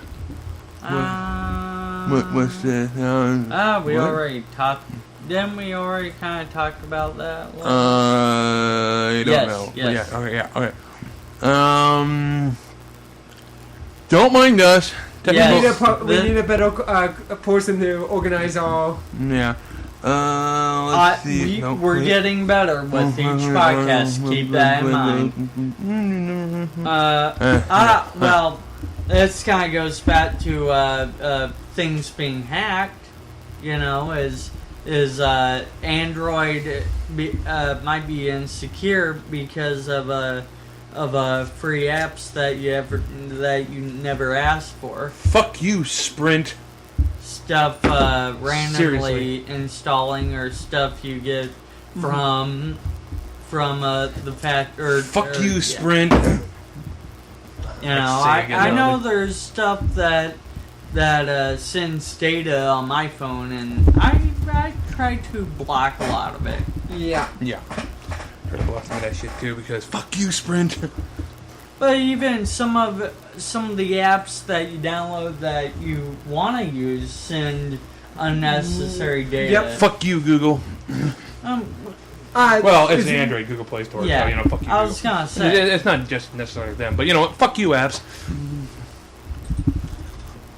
Speaker 1: What's this?
Speaker 2: We already talked... Didn't we already kind of talk about that one?
Speaker 1: I don't know.
Speaker 2: Yes.
Speaker 1: Yeah, okay. Don't mind us.
Speaker 3: We need a better person to organize our...
Speaker 1: Yeah. Let's see.
Speaker 2: We're getting better with each podcast. Keep that in mind. Well, this kind of goes back to things being hacked. Is Android might be insecure because of free apps that you never asked for.
Speaker 1: Fuck you, Sprint.
Speaker 2: Stuff randomly
Speaker 1: Seriously.
Speaker 2: installing, or stuff you get from the fact, or
Speaker 1: fuck you, Sprint.
Speaker 2: I know there's stuff that sends data on my phone, and I try to block a lot of it.
Speaker 3: Yeah.
Speaker 1: Try to block some of that shit too, because fuck you, Sprint.
Speaker 2: But even some of the apps that you download that you want to use send unnecessary data.
Speaker 3: Yep.
Speaker 1: Fuck you, Google. Well, it's the Android Google Play Store,
Speaker 2: yeah,
Speaker 1: so, fuck you,
Speaker 2: I was
Speaker 1: Google.
Speaker 2: gonna say.
Speaker 1: It's not just necessarily them, but you know what? Fuck you, apps.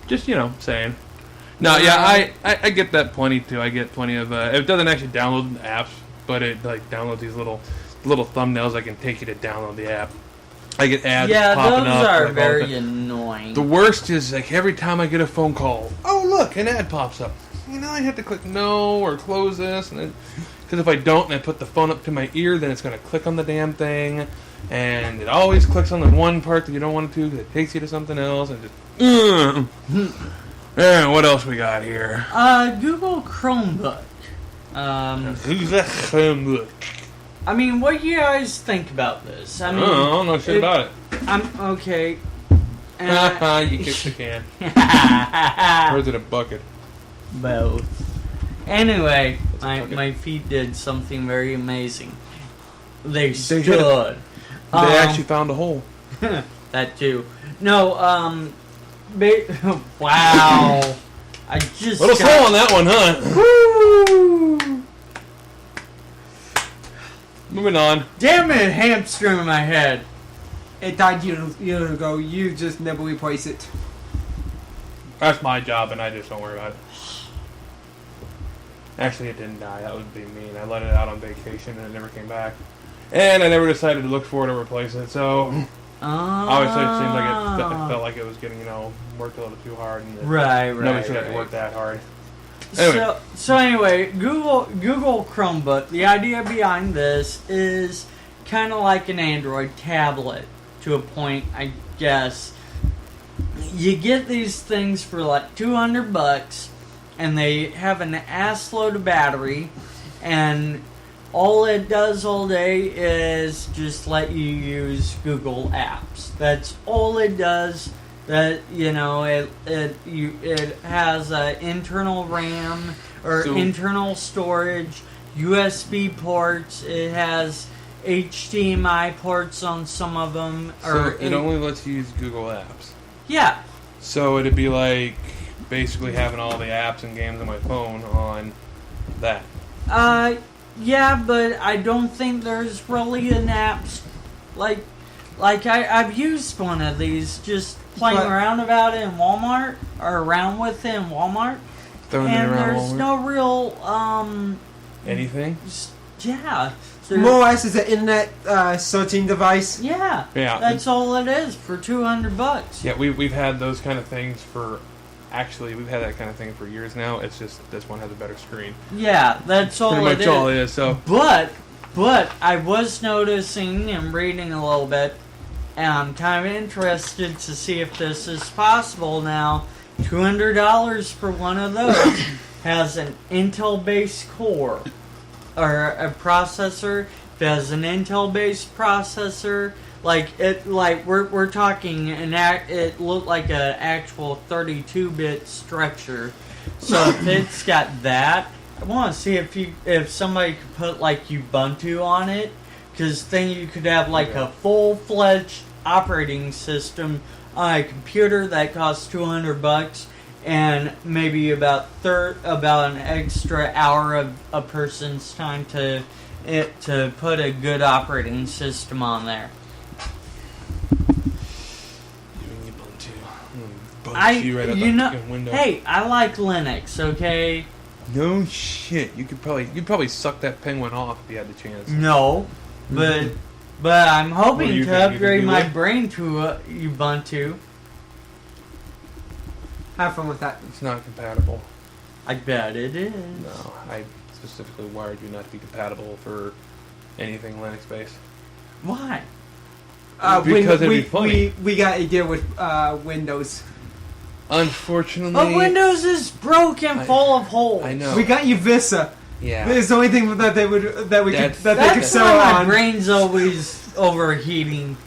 Speaker 1: Just, saying. No, yeah, I get that plenty, too. I get plenty of, it doesn't actually download the apps, but it, downloads these little thumbnails that can take you to download the app. I get ads popping up.
Speaker 2: Yeah, those are very annoying.
Speaker 1: The worst is, every time I get a phone call, oh, look, an ad pops up. I have to click no or close this, and because if I don't and I put the phone up to my ear, then it's going to click on the damn thing, and it always clicks on the one part that you don't want it to because it takes you to something else, and just... And what else we got here?
Speaker 2: Google Chromebook.
Speaker 1: Who's that Chromebook?
Speaker 2: I mean, what do you guys think about this? I mean,
Speaker 1: I don't know shit about it.
Speaker 2: I'm okay.
Speaker 1: You kicked the can. Or is it a bucket?
Speaker 2: Both. Anyway, my feet did something very amazing. They stood.
Speaker 1: They actually found a hole.
Speaker 2: That too. No, wow. I just
Speaker 1: Little slow on that one, huh?
Speaker 2: Woo!
Speaker 1: Moving on.
Speaker 2: Damn it, hamster in my head.
Speaker 3: It died years ago. You just never replace it.
Speaker 1: That's my job, and I just don't worry about it. Actually, it didn't die. That would be mean. I let it out on vacation, and it never came back. And I never decided to look for it or replace it, so... Obviously, it seemed like it felt like it was getting, worked a little too hard. And
Speaker 2: Right.
Speaker 1: Nobody should have to work that hard. Anyway.
Speaker 2: So anyway, Google Chromebook. The idea behind this is kind of like an Android tablet to a point, I guess. You get these things for like $200, and they have an ass load of battery, and all it does all day is just let you use Google Apps. That's all it does. That it has internal RAM or internal storage, USB ports. It has HDMI ports on some of them.
Speaker 1: So it only lets you use Google Apps.
Speaker 2: Yeah.
Speaker 1: So it'd be like basically having all the apps and games on my phone on that.
Speaker 2: Yeah, but I don't think there's really an apps like I've used one of these just playing around about it in Walmart or around with it in Walmart, and there's no real
Speaker 1: anything.
Speaker 2: Yeah,
Speaker 3: More or less is an internet searching device.
Speaker 2: Yeah. That's all it is for $200.
Speaker 1: Yeah, we've had those kind of things for. Actually, we've had that kind of thing for years now. It's just this one has a better screen.
Speaker 2: Yeah, that's all
Speaker 1: pretty much all it is. So,
Speaker 2: but I was noticing and reading a little bit, and I'm kind of interested to see if this is possible now. $200 for one of those has an Intel-based core or a processor. If it has an Intel-based processor. We're talking it looked like an actual 32-bit structure. So if it's got that, I want to see if somebody could put like Ubuntu on it, because then you could have like a full-fledged operating system on a computer that costs $200, and maybe about an extra hour of a person's time to put a good operating system on there. Hey, I like Linux, okay?
Speaker 1: No shit. You'd probably suck that penguin off if you had the chance.
Speaker 2: No, but I'm hoping to upgrade my brain to Ubuntu.
Speaker 3: Have fun with that.
Speaker 1: It's not compatible.
Speaker 2: I bet it is.
Speaker 1: No, I specifically wired you not to be compatible for anything Linux based.
Speaker 2: Why?
Speaker 1: Because it'd be funny.
Speaker 3: We got a deal with Windows.
Speaker 1: Unfortunately,
Speaker 2: but Windows is broken, full of holes.
Speaker 1: I know.
Speaker 3: We got you Vista.
Speaker 1: Yeah.
Speaker 3: It's the only thing that they could sell
Speaker 2: That's
Speaker 3: on.
Speaker 2: why my brain's always overheating.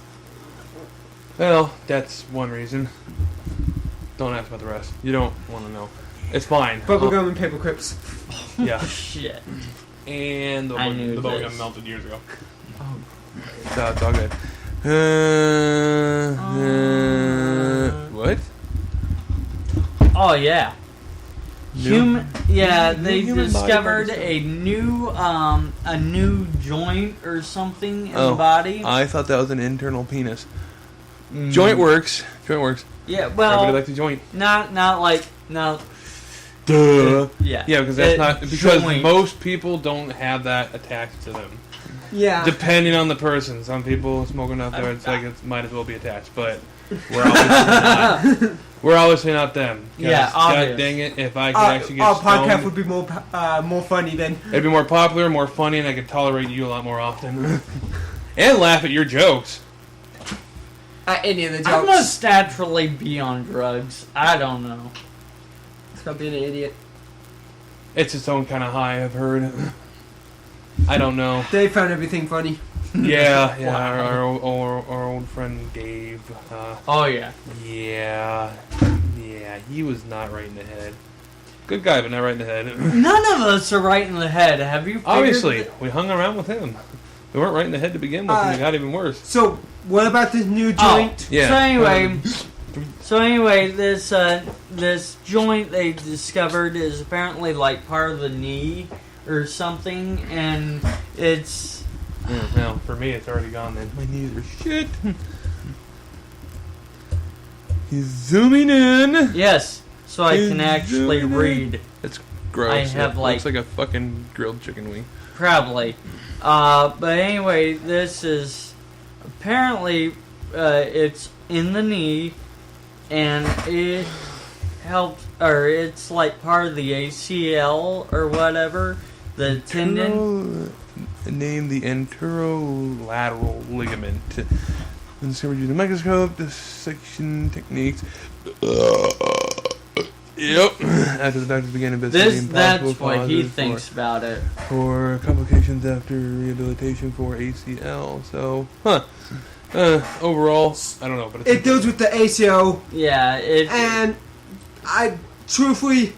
Speaker 1: Well, that's one reason. Don't ask about the rest. You don't want to know. It's fine.
Speaker 3: But we're going paper clips.
Speaker 1: Yeah.
Speaker 2: Shit.
Speaker 1: And the boat got melted years ago.
Speaker 2: Oh.
Speaker 1: So it's all good. What?
Speaker 2: Oh yeah. They
Speaker 1: human
Speaker 2: discovered
Speaker 1: body
Speaker 2: a new joint or something in the body.
Speaker 1: I thought that was an internal penis. Joint works.
Speaker 2: Yeah, well,
Speaker 1: everybody likes a joint.
Speaker 2: Not
Speaker 1: Duh.
Speaker 2: Yeah.
Speaker 1: Yeah, because
Speaker 2: joint.
Speaker 1: most people don't have that attached to them.
Speaker 3: Yeah.
Speaker 1: Depending on the person, some people smoke enough there it's like it might as well be attached, but we're obviously not. We're obviously not them.
Speaker 2: Yeah, obvious.
Speaker 1: God dang it! If I could actually get
Speaker 3: our
Speaker 1: stoned,
Speaker 3: podcast would be more funny then.
Speaker 1: it'd be more popular, more funny, and I could tolerate you a lot more often, and laugh at your jokes.
Speaker 3: Any of the jokes.
Speaker 2: I must naturally be on drugs. I don't know.
Speaker 3: It's about being an idiot.
Speaker 1: It's its own kind of high, I've heard. I don't know.
Speaker 3: They found everything funny.
Speaker 1: Yeah.
Speaker 2: Wow.
Speaker 1: Our old friend Dave.
Speaker 2: Oh yeah.
Speaker 1: Yeah. He was not right in the head. Good guy, but not right in the head.
Speaker 2: None of us are right in the head. Have you figured
Speaker 1: Obviously, we hung around with him. We weren't right in the head to begin with, and it got even worse.
Speaker 3: So, what about this new joint?
Speaker 1: Yeah.
Speaker 2: So anyway, this joint they discovered is apparently like part of the knee or something, and it's.
Speaker 1: Well, for me, it's already gone. Then my knees are shit. He's zooming in.
Speaker 2: Yes, so I
Speaker 1: He's
Speaker 2: can actually
Speaker 1: zooming in.
Speaker 2: read.
Speaker 1: It's gross.
Speaker 2: I have,
Speaker 1: it
Speaker 2: like-
Speaker 1: looks like a fucking grilled chicken wing.
Speaker 2: Probably. But anyway, this is apparently it's in the knee, and it helps, or it's like part of the ACL or whatever, the tendon.
Speaker 1: Named the anterolateral ligament. And so we're using a microscope, dissection techniques. Yep. After the doctors began investigating
Speaker 2: That's
Speaker 1: possible
Speaker 2: what he
Speaker 1: causes
Speaker 2: thinks about it.
Speaker 1: for complications after rehabilitation for ACL. So, overall, I don't know, but
Speaker 3: It deals with the ACO,
Speaker 2: Yeah,
Speaker 3: and I truthfully,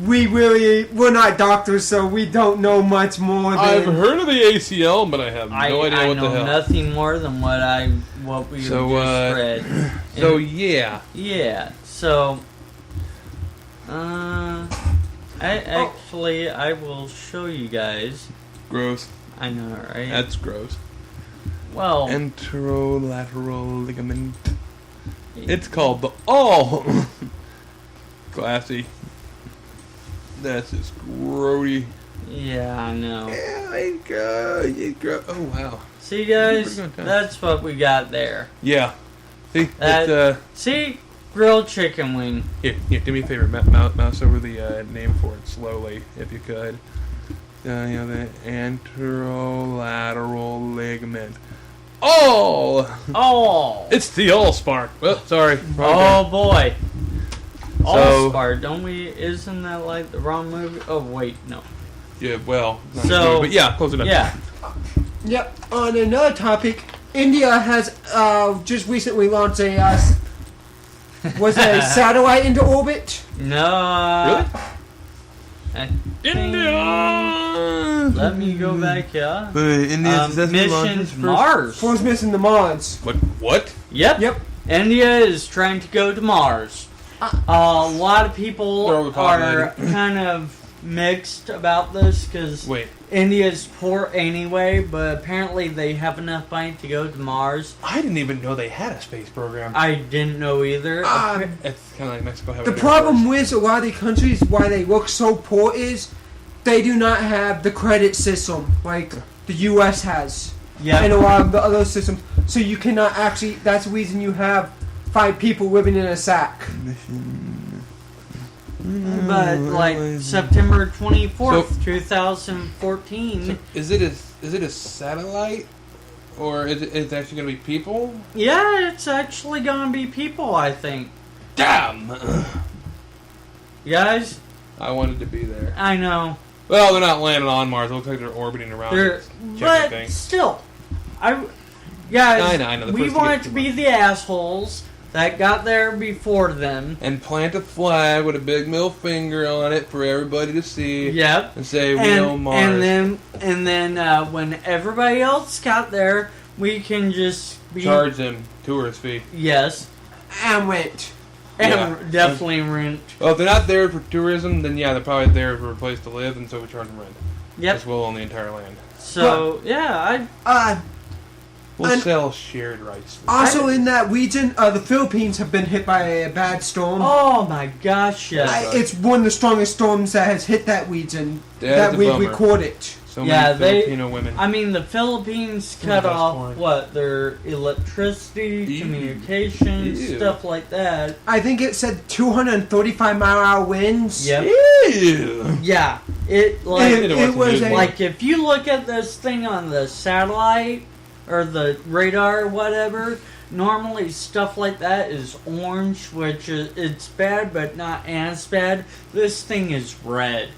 Speaker 3: we're not doctors, so we don't know much more than.
Speaker 1: I've heard of the ACL, but I have no idea
Speaker 2: I
Speaker 1: what
Speaker 2: know
Speaker 1: the hell.
Speaker 2: nothing more than what we
Speaker 1: So,
Speaker 2: just read.
Speaker 1: So
Speaker 2: And-
Speaker 1: yeah,
Speaker 2: yeah, so I will show you guys.
Speaker 1: gross.
Speaker 2: I know, right?
Speaker 1: That's gross.
Speaker 2: Well,
Speaker 1: Anterolateral ligament. It's called the all. Classy. That's just grody.
Speaker 2: yeah, I know.
Speaker 1: Yeah, oh wow.
Speaker 2: See, guys,
Speaker 1: Pretty good time.
Speaker 2: that's what we got there.
Speaker 1: Yeah. See,
Speaker 2: That- See, grilled chicken wing.
Speaker 1: here, do me a favor. Mouse over the name for it slowly, if you could. The anterolateral ligament. Oh!
Speaker 2: Oh,
Speaker 1: It's the all spark. Well, sorry.
Speaker 2: oh boy. All
Speaker 1: So-
Speaker 2: Star, don't we? Isn't that like the wrong movie? Oh wait, no.
Speaker 1: Yeah, well, not
Speaker 2: So-
Speaker 1: really, but yeah, close enough.
Speaker 2: Yeah.
Speaker 3: Yep. On another topic, India has just recently launched was it a satellite into orbit?
Speaker 2: No.
Speaker 1: Really?
Speaker 2: India. Let me go back here.
Speaker 1: But India
Speaker 2: Missions Mars.
Speaker 3: Force mission to Mars.
Speaker 1: What?
Speaker 2: Yep.
Speaker 3: Yep.
Speaker 2: India is trying to go to Mars. A lot of people
Speaker 1: They're
Speaker 2: are
Speaker 1: overpopulated.
Speaker 2: kind of mixed about this because
Speaker 1: Wait.
Speaker 2: India's poor anyway, but apparently they have enough money to go to Mars.
Speaker 1: I didn't even know they had a space program.
Speaker 2: I didn't know either.
Speaker 1: It's kind of like Mexico having
Speaker 3: The
Speaker 1: a Air
Speaker 3: problem
Speaker 1: Force.
Speaker 3: with a lot of the countries why they look so poor is they do not have the credit system like the U.S. has
Speaker 2: Yeah.
Speaker 3: and a lot of the other systems. So you cannot actually. That's the reason you have 5 people living in a sack.
Speaker 2: But like September 24th, 2014.
Speaker 1: Is it a satellite, or is it actually going to be people?
Speaker 2: Yeah, it's actually gonna be people, I think.
Speaker 1: Damn!
Speaker 2: Guys,
Speaker 1: I wanted to be there.
Speaker 2: I know.
Speaker 1: Well, they're not landing on Mars. It looks like they're orbiting around.
Speaker 2: They're,
Speaker 1: checking
Speaker 2: but
Speaker 1: things.
Speaker 2: still, guys,
Speaker 1: I know, the
Speaker 2: we
Speaker 1: first
Speaker 2: want
Speaker 1: gets
Speaker 2: to
Speaker 1: too
Speaker 2: be
Speaker 1: much.
Speaker 2: the assholes that got there before them.
Speaker 1: And plant a flag with a big middle finger on it for everybody to see.
Speaker 2: Yep.
Speaker 1: And say we own Mars.
Speaker 2: And then when everybody else got there, we can just be
Speaker 1: Charge them tourist fee.
Speaker 2: yes,
Speaker 3: And went.
Speaker 2: and
Speaker 1: Yeah.
Speaker 2: definitely rent.
Speaker 1: Well, if they're not there for tourism, then yeah, they're probably there for a place to live, and so we charge them rent.
Speaker 2: Yep.
Speaker 1: Because we'll own the entire land.
Speaker 2: So yeah,
Speaker 1: We'll
Speaker 3: And-
Speaker 1: sell shared rights.
Speaker 3: Also in that region, the Philippines have been hit by a bad storm.
Speaker 2: oh my gosh, yes.
Speaker 3: It's one of the strongest storms that has hit that region
Speaker 1: That's
Speaker 3: that
Speaker 1: a
Speaker 3: we
Speaker 1: bummer.
Speaker 3: recorded.
Speaker 1: So
Speaker 2: Yeah,
Speaker 1: many Filipino women.
Speaker 2: I mean, the Philippines
Speaker 1: Some
Speaker 2: cut
Speaker 1: of the best
Speaker 2: off
Speaker 1: porn.
Speaker 2: what their electricity,
Speaker 1: Ew.
Speaker 2: communications,
Speaker 1: Ew.
Speaker 2: stuff like that.
Speaker 3: I think it said 235-mile-an-hour winds.
Speaker 2: Yep.
Speaker 1: Ew.
Speaker 2: Yeah, it like
Speaker 3: It was a
Speaker 2: like if you look at this thing on the satellite or the radar or whatever, normally stuff like that is orange, which is it's bad but not as bad. This thing is red.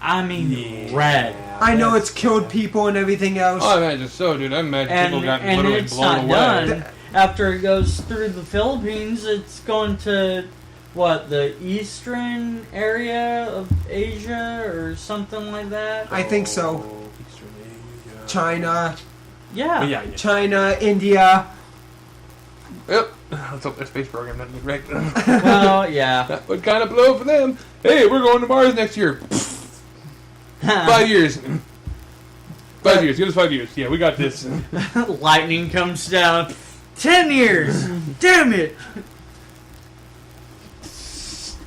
Speaker 2: I mean red.
Speaker 3: I know it's killed people and everything else.
Speaker 1: Oh, I imagine so, dude. I imagine people got
Speaker 2: And
Speaker 1: literally
Speaker 2: it's
Speaker 1: blown
Speaker 2: not
Speaker 1: away.
Speaker 2: done. After it goes through the Philippines, it's going to what, the eastern area of Asia or something like that.
Speaker 3: I think so.
Speaker 1: Oh, Eastern Asia.
Speaker 3: China,
Speaker 2: Yeah.
Speaker 1: But yeah.
Speaker 3: China, India.
Speaker 1: Yep. Let's hope their space program doesn't get wrecked.
Speaker 2: Well, yeah.
Speaker 1: That would kind of blow for them. Hey, we're going to Mars next year. 5 years. 5 years. Give us 5 years. Yeah, we got this.
Speaker 2: Lightning comes down. 10 years. Damn it.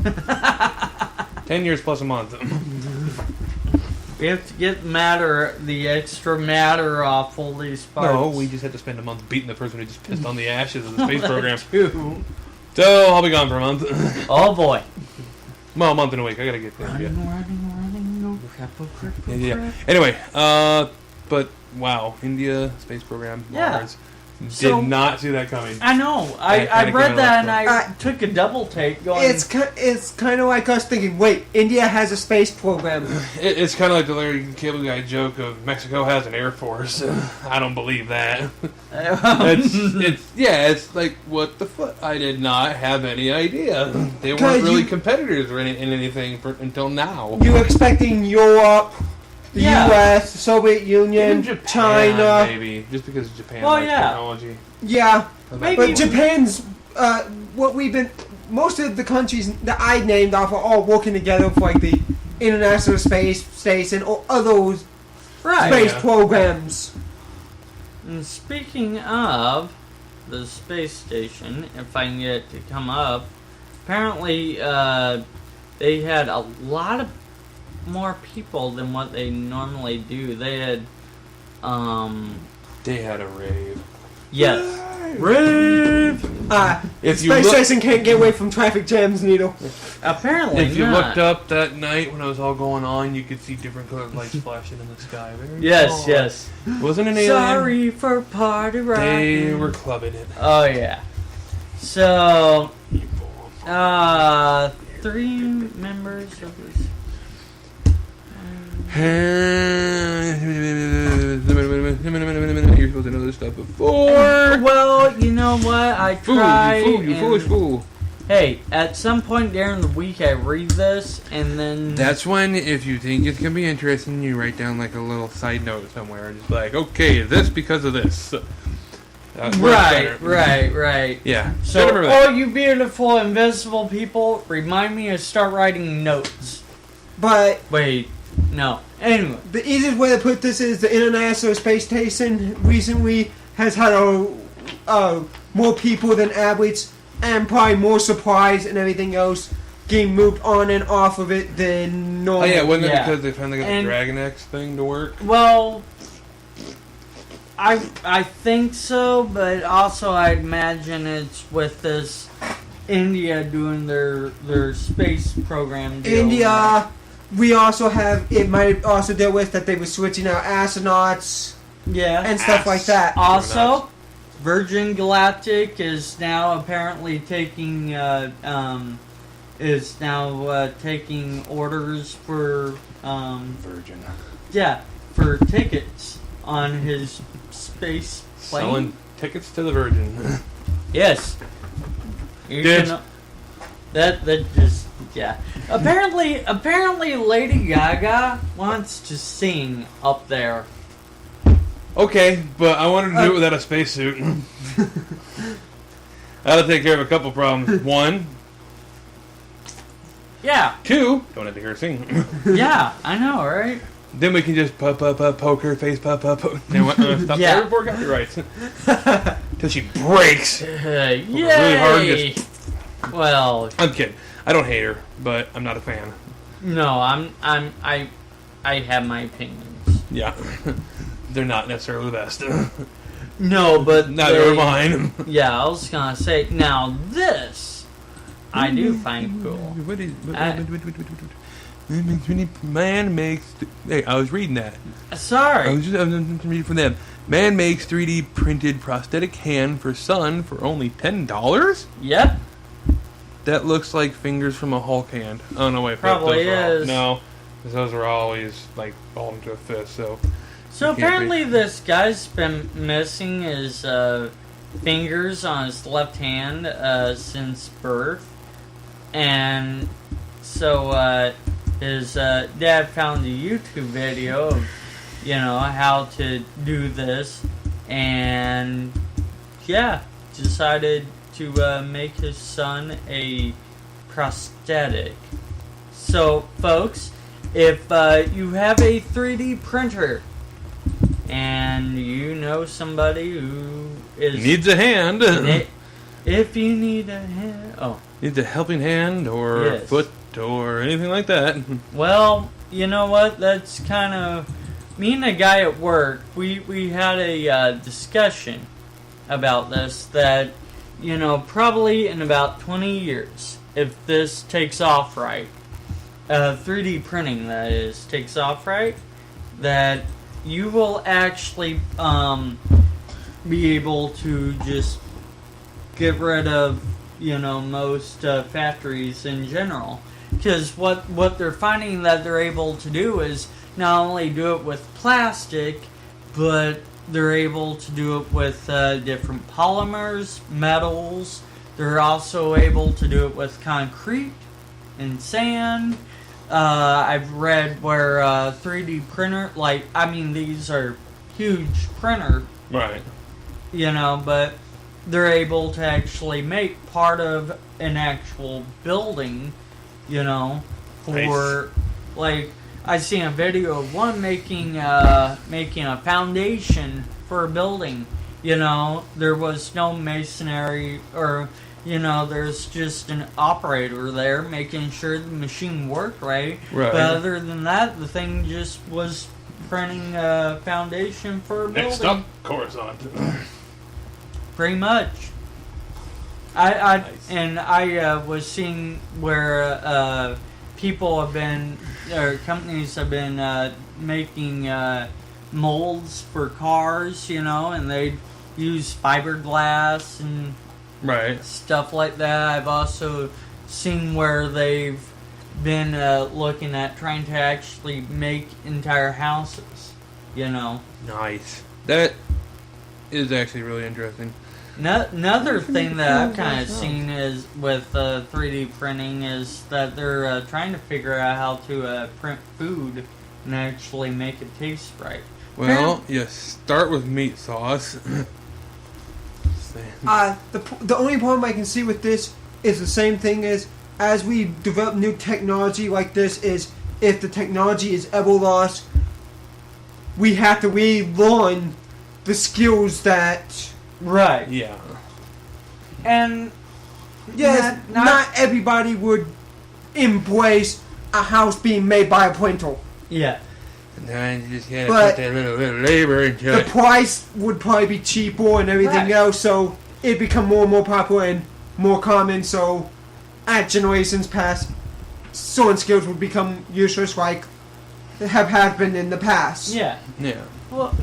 Speaker 1: 10 years plus a month.
Speaker 2: We have to get the extra matter off all these parts.
Speaker 1: No, we just had to spend a month beating the person who just pissed on the ashes of the space program.
Speaker 2: Too.
Speaker 1: So, I'll be gone for a month.
Speaker 2: Oh boy.
Speaker 1: Well, a month and a week. I gotta get there.
Speaker 2: Running.
Speaker 1: Yeah. Anyway, but wow, India space program, Mars.
Speaker 2: So-
Speaker 1: Did not see that coming.
Speaker 2: I know. I read that and I took a double take going...
Speaker 3: It's kind of like us thinking, wait, India has a space program.
Speaker 1: It's kind of like the Larry Cable Guy joke of Mexico has an air force. I don't believe that. It's like, what the fuck? I did not have any idea. They weren't really competitors or in anything until now.
Speaker 3: You're expecting Europe, the
Speaker 2: Yeah.
Speaker 3: U.S., the Soviet Union,
Speaker 1: Even Japan,
Speaker 3: China.
Speaker 1: maybe, just because Japan
Speaker 2: Well,
Speaker 1: likes
Speaker 2: yeah.
Speaker 1: technology.
Speaker 3: Yeah,
Speaker 2: Maybe-
Speaker 3: but Japan's most of the countries that I named off are all working together for like the International Space Station or other space
Speaker 1: Yeah.
Speaker 3: programs.
Speaker 2: And speaking of the space station, if I can get it to come up, apparently they had a lot of more people than what they normally do. They had,
Speaker 1: They had a rave.
Speaker 2: yes.
Speaker 1: Rave! If you
Speaker 3: Space
Speaker 1: look,
Speaker 3: Station can't get away from traffic jams, Needle.
Speaker 2: Apparently
Speaker 1: if you
Speaker 2: not.
Speaker 1: looked up that night when it was all going on, you could see different colored lights flashing in the sky. Very
Speaker 2: Yes,
Speaker 1: cool.
Speaker 2: yes.
Speaker 1: Wasn't an alien.
Speaker 2: Sorry for party rocking.
Speaker 1: They were clubbing it.
Speaker 2: Oh yeah. So,
Speaker 1: People.
Speaker 2: 3 members of this.
Speaker 1: You're supposed to know this stuff before.
Speaker 2: Well, you know what? I try.
Speaker 1: You foolish fool.
Speaker 2: Hey, at some point during the week, I read this, and then
Speaker 1: That's when, if you think it's gonna be interesting, you write down like a little side note somewhere, just like, okay, this because of this.
Speaker 2: Right.
Speaker 1: Yeah.
Speaker 2: So,
Speaker 1: Remember that.
Speaker 2: all you beautiful invisible people, remind me to start writing notes.
Speaker 3: But
Speaker 2: Wait, no. Anyway,
Speaker 3: the easiest way to put this is the International Space Station recently has had more people than average, and probably more supplies and everything else getting moved on and off of it than normal.
Speaker 1: Oh yeah, wasn't it
Speaker 2: Yeah.
Speaker 1: because they finally got the
Speaker 2: And-
Speaker 1: Dragon X thing to work?
Speaker 2: well, I think so, but also I imagine it's with this India doing their space program deal.
Speaker 3: India, we also have, it might also deal with that they were switching out astronauts
Speaker 2: Yeah.
Speaker 3: and stuff like that.
Speaker 2: Also, Virgin Galactic is now apparently taking taking orders for
Speaker 1: Virgin.
Speaker 2: for tickets on his space plane.
Speaker 1: Selling tickets to the Virgin.
Speaker 2: Yes. You
Speaker 1: Dibs.
Speaker 2: can- that just Apparently Lady Gaga wants to sing up there.
Speaker 1: Okay, but I wanted to do it without a spacesuit. That'll take care of a couple problems. 1,
Speaker 2: Yeah.
Speaker 1: 2, don't have to hear her sing.
Speaker 2: Yeah, I know, right?
Speaker 1: Then we can just poke her face, poke. Now what? Stop
Speaker 2: Yeah.
Speaker 1: there before copyrights. Till she breaks.
Speaker 2: Yay!
Speaker 1: really hard and
Speaker 2: Well,
Speaker 1: I'm kidding. I don't hate her, but I'm not a fan.
Speaker 2: no, I have my opinions.
Speaker 1: Yeah. They're not necessarily the best.
Speaker 2: No, but
Speaker 1: Neither are mine.
Speaker 2: Yeah, I was gonna say now this I do find cool.
Speaker 1: Man makes. Hey, I was reading that. I
Speaker 2: Sorry.
Speaker 1: was reading from them. Man makes 3D printed prosthetic hand for son for only $10.
Speaker 2: Yep.
Speaker 1: That looks like fingers from a Hulk hand. Oh no, wait.
Speaker 2: Probably
Speaker 1: those are all-
Speaker 2: is.
Speaker 1: No, because those are always like balled into a fist. So
Speaker 2: So
Speaker 1: You can't
Speaker 2: apparently this guy's been missing his fingers on his left hand since birth, and so his dad found a YouTube video of how to do this, and decided to make his son a prosthetic. So folks, if you have a 3D printer and you know somebody who is
Speaker 1: needs a hand.
Speaker 2: If you need a hand... Oh.
Speaker 1: Need a helping hand or
Speaker 2: Yes.
Speaker 1: a foot or anything like that.
Speaker 2: Well, you know what? That's kind of... Me and a guy at work, we had a discussion about this that, you know, probably in about 20 years, if this takes off right, 3D printing, that is, takes off right, that you will actually be able to just get rid of, you know, most factories in general. Because what they're finding that they're able to do is not only do it with plastic, but they're able to do it with different polymers, metals. They're also able to do it with concrete and sand. I've read where 3D printer, these are huge printer,
Speaker 1: Right.
Speaker 2: you know, but they're able to actually make part of an actual building, you know, for, like, I seen a video of one making a foundation for a building. You know, there was no masonry or, you know, there's just an operator there making sure the machine worked right.
Speaker 1: Right.
Speaker 2: But other than that, the thing just was printing a foundation for a building.
Speaker 1: Next up, Coruscant.
Speaker 2: Pretty much. I
Speaker 1: Nice.
Speaker 2: was seeing where people have been, or companies have been making molds for cars, you know, and they use fiberglass and
Speaker 1: Right.
Speaker 2: stuff like that. I've also seen where they've been looking at trying to actually make entire houses, you know.
Speaker 1: Nice. That is actually really interesting.
Speaker 2: Another thing that I've kind of seen is with 3D printing is that they're trying to figure out how to print food and actually make it taste right.
Speaker 1: Well, you start with meat sauce.
Speaker 3: The only problem I can see with this is the same thing as we develop new technology like this is if the technology is ever lost, we have to relearn the skills that...
Speaker 2: Right.
Speaker 1: Yeah.
Speaker 2: And
Speaker 3: Yes, not everybody would embrace a house being made by a printer.
Speaker 2: yeah.
Speaker 1: And then you just gotta
Speaker 3: But
Speaker 1: put that little bit of labor into
Speaker 3: The
Speaker 1: it.
Speaker 3: price would probably be cheaper and everything
Speaker 2: Right.
Speaker 3: else, so it become more and more popular and more common, so at generations past, certain skills would become useless like have happened in the past.
Speaker 2: Yeah.
Speaker 1: Yeah.
Speaker 2: Well,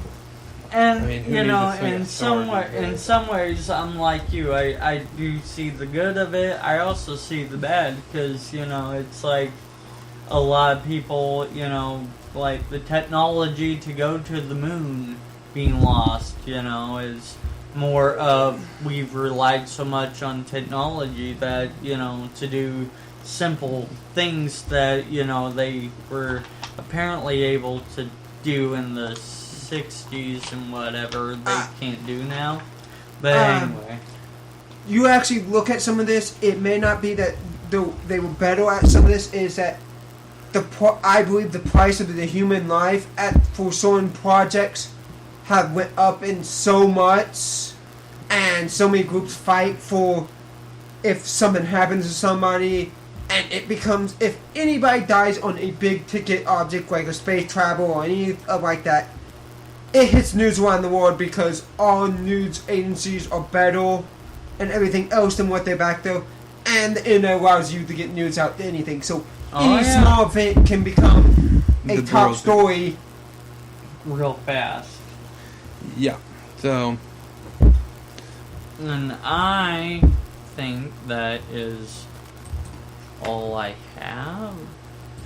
Speaker 2: and
Speaker 1: I mean, who
Speaker 2: you
Speaker 1: needs
Speaker 2: know,
Speaker 1: to swing a
Speaker 2: in
Speaker 1: sword
Speaker 2: some ways, I'm like you. I do see the good of it. I also see the bad because you know it's like a lot of people, you know, like the technology to go to the moon being lost. You know, is more of we've relied so much on technology that you know to do simple things that you know they were apparently able to do in the 60s and whatever they can't do now. But anyway,
Speaker 3: You actually look at some of this, it may not be that they were better at some of this, is that I believe the price of the human life for certain projects have went up in so much, and so many groups fight for if something happens to somebody, and it becomes, if anybody dies on a big ticket object like a space travel or anything like that, it hits news around the world because all news agencies are better and everything else than what they're back there, and the internet allows you to get news out to anything. So any small event can become a
Speaker 1: The
Speaker 3: top
Speaker 1: world.
Speaker 3: story.
Speaker 2: real fast.
Speaker 1: Yeah. So,
Speaker 2: And I think that is all I have.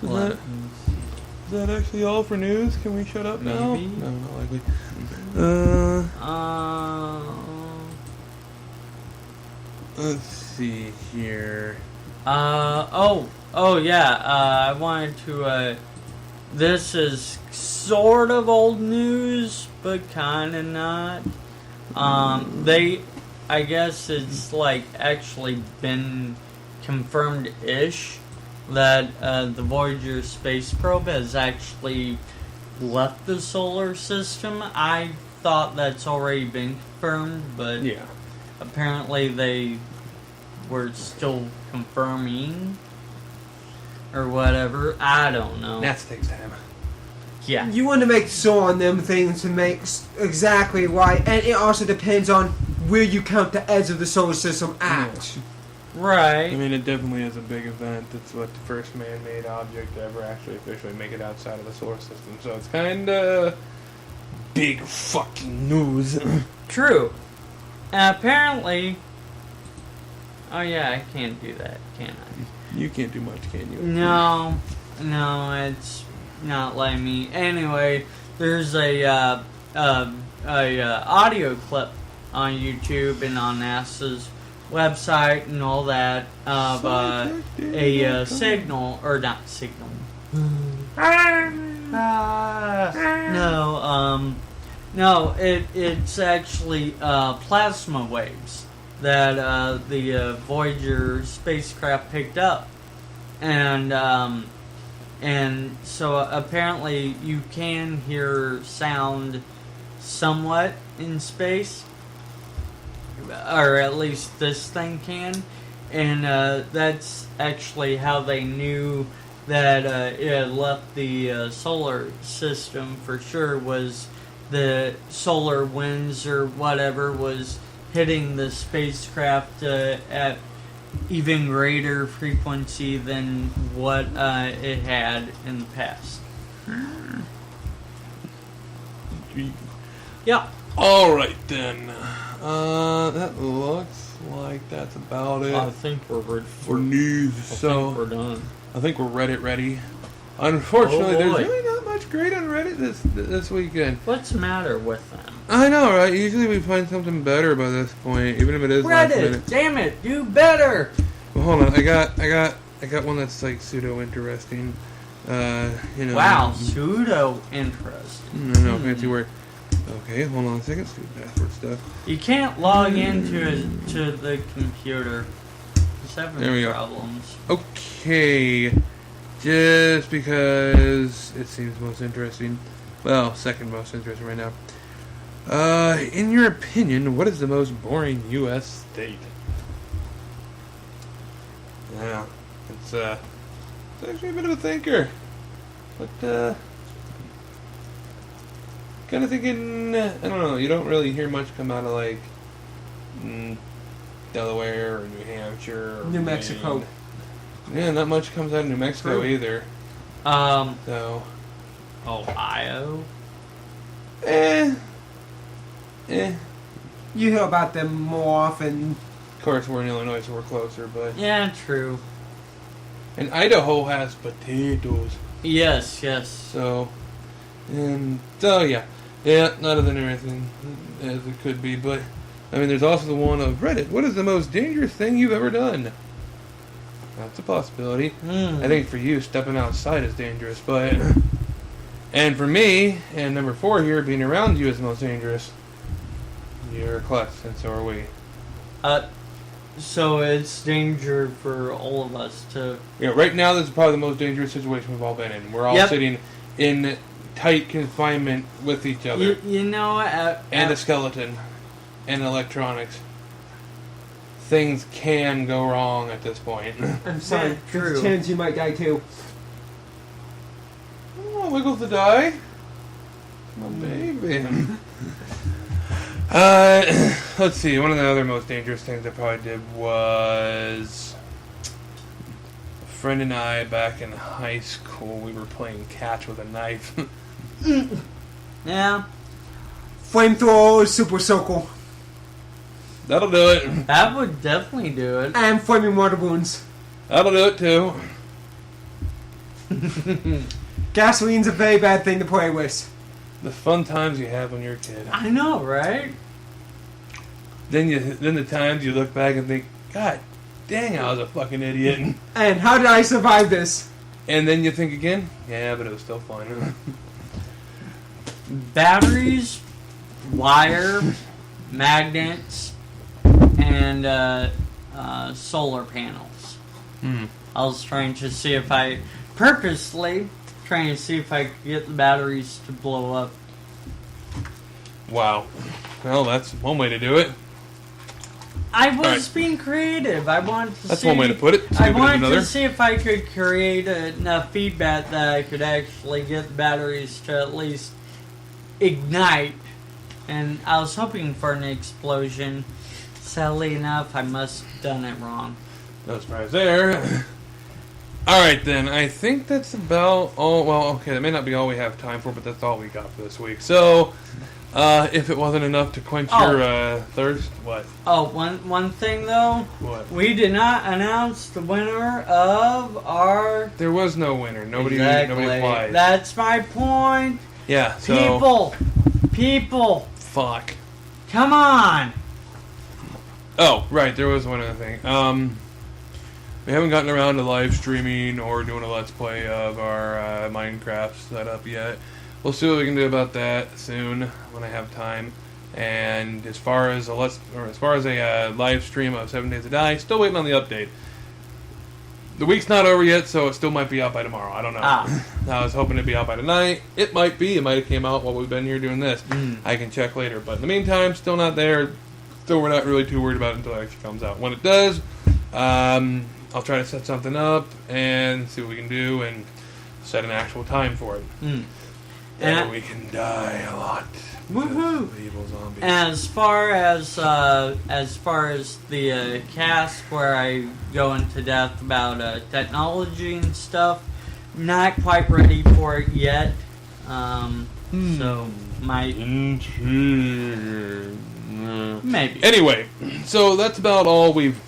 Speaker 1: Is that- is that actually all for news? Can we shut up now?
Speaker 2: Maybe.
Speaker 1: No, not likely. Let's see here.
Speaker 2: I wanted to, this is sort of old news, but kinda not. I guess it's like actually been confirmed-ish that, the Voyager space probe has actually left the solar system. I thought that's already been confirmed, but
Speaker 1: Yeah.
Speaker 2: apparently they were still confirming or whatever. I don't know.
Speaker 1: That takes time.
Speaker 2: Yeah.
Speaker 3: You want to make sure on them things to make exactly right, and it also depends on where you count the edge of the solar system at.
Speaker 2: Right.
Speaker 1: I mean, it definitely is a big event. It's what the first man-made object to ever actually officially make it outside of the solar system. So it's kind of big fucking news.
Speaker 2: True. And apparently... Oh yeah, I can't do that, can I?
Speaker 1: You can't do much, can you?
Speaker 2: No, it's not letting me. Anyway, there's a audio clip on YouTube and on NASA's website and all that of a signal, or not signal. No, it's actually plasma waves that the Voyager spacecraft picked up, and so apparently you can hear sound somewhat in space, or at least this thing can, and that's actually how they knew that it had left the solar system for sure, was the solar winds or whatever was hitting the spacecraft at even greater frequency than what it had in the past. Yeah.
Speaker 1: Alright then. That looks like that's about it.
Speaker 2: I think we're ready
Speaker 1: for news. So
Speaker 2: we're done.
Speaker 1: I think we're Reddit ready. Unfortunately, there's
Speaker 2: boy.
Speaker 1: really not much great on Reddit this weekend.
Speaker 2: What's the matter with them?
Speaker 1: I know, right? Usually we find something better by this point, even if it is last
Speaker 2: Reddit,
Speaker 1: minute.
Speaker 2: damn it, do better.
Speaker 1: Well, hold on. I got one that's like pseudo interesting.
Speaker 2: Wow, pseudo interesting.
Speaker 1: No, fancy word. Okay, hold on a second. Stupid password stuff.
Speaker 2: You can't log into to the computer. It's having
Speaker 1: There we go.
Speaker 2: problems.
Speaker 1: Okay, just because it seems most interesting. Well, second most interesting right now. In your opinion, what is the most boring U.S. state? Yeah, it's actually a bit of a thinker. But, kind of thinking, I don't know, you don't really hear much come out of, like, Delaware or New Hampshire or
Speaker 3: New Mexico.
Speaker 1: Maine. Yeah, not much comes out of New Mexico
Speaker 3: True.
Speaker 1: either. So,
Speaker 2: Ohio?
Speaker 3: You hear about them more often.
Speaker 1: Of course, we're in Illinois, so we're closer, but...
Speaker 2: Yeah, true.
Speaker 1: And Idaho has potatoes.
Speaker 2: Yes.
Speaker 1: So, yeah. Yeah, not as interesting as it could be, but... I mean, there's also the one of Reddit. What is the most dangerous thing you've ever done? That's a possibility. I think for you, stepping outside is dangerous, but... And for me, and number 4 here, being around you is the most dangerous. You're a klutz, and so are we.
Speaker 2: So it's danger for all of us to...
Speaker 1: Yeah, right now this is probably the most dangerous situation we've all been in. We're all sitting in tight confinement with each other.
Speaker 2: You know,
Speaker 1: and a skeleton. And electronics. Things can go wrong at this point.
Speaker 3: I'm sorry,
Speaker 2: Yeah,
Speaker 3: there's
Speaker 2: true.
Speaker 3: a chance you might die too.
Speaker 1: Oh, Wiggles to die. My baby. Let's see. One of the other most dangerous things I probably did was a friend and I back in high school. We were playing catch with a knife.
Speaker 2: Yeah,
Speaker 3: Flamethrower, super circle,
Speaker 1: That'll do it.
Speaker 2: that would definitely do it.
Speaker 3: and flaming water balloons.
Speaker 1: That'll do it too.
Speaker 3: Gasoline's a very bad thing to play with.
Speaker 1: The fun times you have when you're a kid.
Speaker 2: I know, right?
Speaker 1: Then the times you look back and think, God dang, I was a fucking idiot.
Speaker 3: And how did I survive this?
Speaker 1: And then you think again, yeah, but it was still fun.
Speaker 2: Batteries, wire, magnets, and solar panels. I was trying to see if I could get the batteries to blow up.
Speaker 1: Wow. Well, that's one way to do it.
Speaker 2: I was
Speaker 1: Alright.
Speaker 2: being creative. I wanted to
Speaker 1: That's
Speaker 2: see.
Speaker 1: one way to put it.
Speaker 2: I
Speaker 1: Stupid is
Speaker 2: wanted
Speaker 1: another.
Speaker 2: to see if I could create enough feedback that I could actually get the batteries to at least ignite. And I was hoping for an explosion. Sadly enough, I must have done it wrong.
Speaker 1: No surprise there. Alright then, I think that's about all. Well, okay, that may not be all we have time for, but that's all we got for this week. So, if it wasn't enough to quench your thirst, what?
Speaker 2: Oh, one thing though.
Speaker 1: What?
Speaker 2: We did not announce the winner of our...
Speaker 1: There was no winner. Nobody applied.
Speaker 2: That's my point.
Speaker 1: Yeah, so...
Speaker 2: People.
Speaker 1: Fuck.
Speaker 2: Come on.
Speaker 1: Oh, right, there was one other thing. We haven't gotten around to live streaming or doing a Let's Play of our Minecraft setup yet. We'll see what we can do about that soon when I have time. And as far as a live stream of 7 Days to Die, still waiting on the update. The week's not over yet, so it still might be out by tomorrow. I don't know. I was hoping it'd be out by tonight. It might be. It might have came out while we've been here doing this. I can check later. But in the meantime, still not there. Still, we're not really too worried about it until it actually comes out. When it does, I'll try to set something up and see what we can do and set an actual time for it. And we can die a lot.
Speaker 2: Woohoo!
Speaker 1: Evil zombies.
Speaker 2: And as far as the cast where I go into depth about technology and stuff, not quite ready for it yet. So might maybe.
Speaker 1: Anyway, so that's about all we've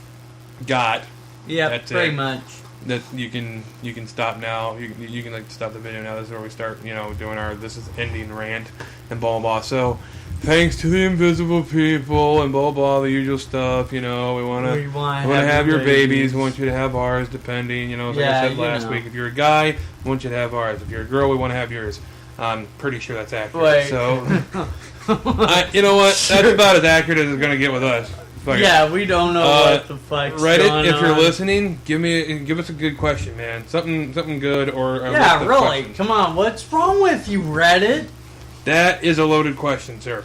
Speaker 1: got.
Speaker 2: Yeah,
Speaker 1: That's
Speaker 2: pretty
Speaker 1: it.
Speaker 2: much.
Speaker 1: That you can stop now. You can like stop the video now. This is where we start. Doing our this is ending rant and blah blah. So thanks to the invisible people and blah blah the usual stuff. We want to have your babies. We want you to have ours. Depending. Like I said last week. If you're a guy, we want you to have ours. If you're a girl, we want to have yours. I'm pretty sure that's accurate.
Speaker 2: Wait.
Speaker 1: So you know what? That's about as accurate as it's gonna get with us.
Speaker 2: Yeah, we don't know what the fuck's
Speaker 1: Reddit,
Speaker 2: going
Speaker 1: if you're
Speaker 2: on.
Speaker 1: listening, give us a good question, man. Something good or a list
Speaker 2: Yeah,
Speaker 1: of
Speaker 2: really.
Speaker 1: questions.
Speaker 2: Come on, what's wrong with you, Reddit?
Speaker 1: That is a loaded question, sir.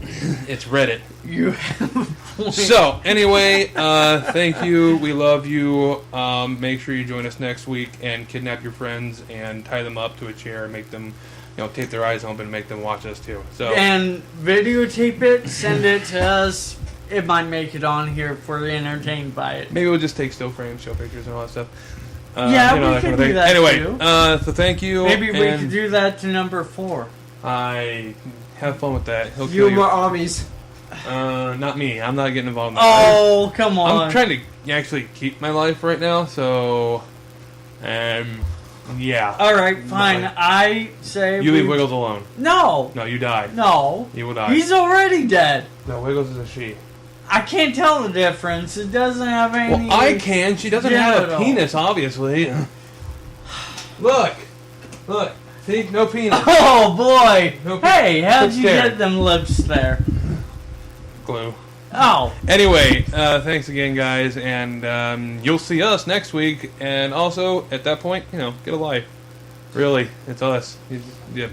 Speaker 1: It's Reddit.
Speaker 2: You have a point.
Speaker 1: So, anyway, thank you. We love you. Make sure you join us next week and kidnap your friends and tie them up to a chair and make them, tape their eyes open and make them watch us too. So
Speaker 2: And videotape it, send it to us. It might make it on here if we're entertained by it.
Speaker 1: maybe we'll just take still frames, show pictures, and all that stuff.
Speaker 2: Yeah, we
Speaker 1: that
Speaker 2: can
Speaker 1: kind of
Speaker 2: do
Speaker 1: thing.
Speaker 2: that
Speaker 1: Anyway,
Speaker 2: too.
Speaker 1: so thank you.
Speaker 2: Maybe we
Speaker 1: and
Speaker 2: could do that to number 4.
Speaker 1: I have fun with that. He'll
Speaker 3: You
Speaker 1: kill
Speaker 3: and my armies.
Speaker 1: Not me. I'm not getting involved in that.
Speaker 2: Oh, come on.
Speaker 1: I'm trying to actually keep my life right now, so yeah.
Speaker 2: Alright, fine.
Speaker 1: Like,
Speaker 2: I say
Speaker 1: you leave Wiggles alone.
Speaker 2: No.
Speaker 1: No, you die.
Speaker 2: No.
Speaker 1: You will die.
Speaker 2: He's already dead.
Speaker 1: No, Wiggles is a she.
Speaker 2: I can't tell the difference. It doesn't have any...
Speaker 1: Well, I can. She doesn't have a
Speaker 2: genital.
Speaker 1: penis, obviously. Look. See? No penis.
Speaker 2: Oh, boy.
Speaker 1: No,
Speaker 2: Hey, how'd
Speaker 1: Sit
Speaker 2: you
Speaker 1: there.
Speaker 2: get them lips there?
Speaker 1: Glue.
Speaker 2: Oh.
Speaker 1: Anyway, thanks again, guys, and you'll see us next week. And also, at that point, get a life. Really, it's us. Yeah.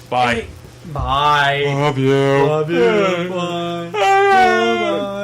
Speaker 1: Bye.
Speaker 2: Bye.
Speaker 1: Love you.
Speaker 2: Love you. Bye. Bye.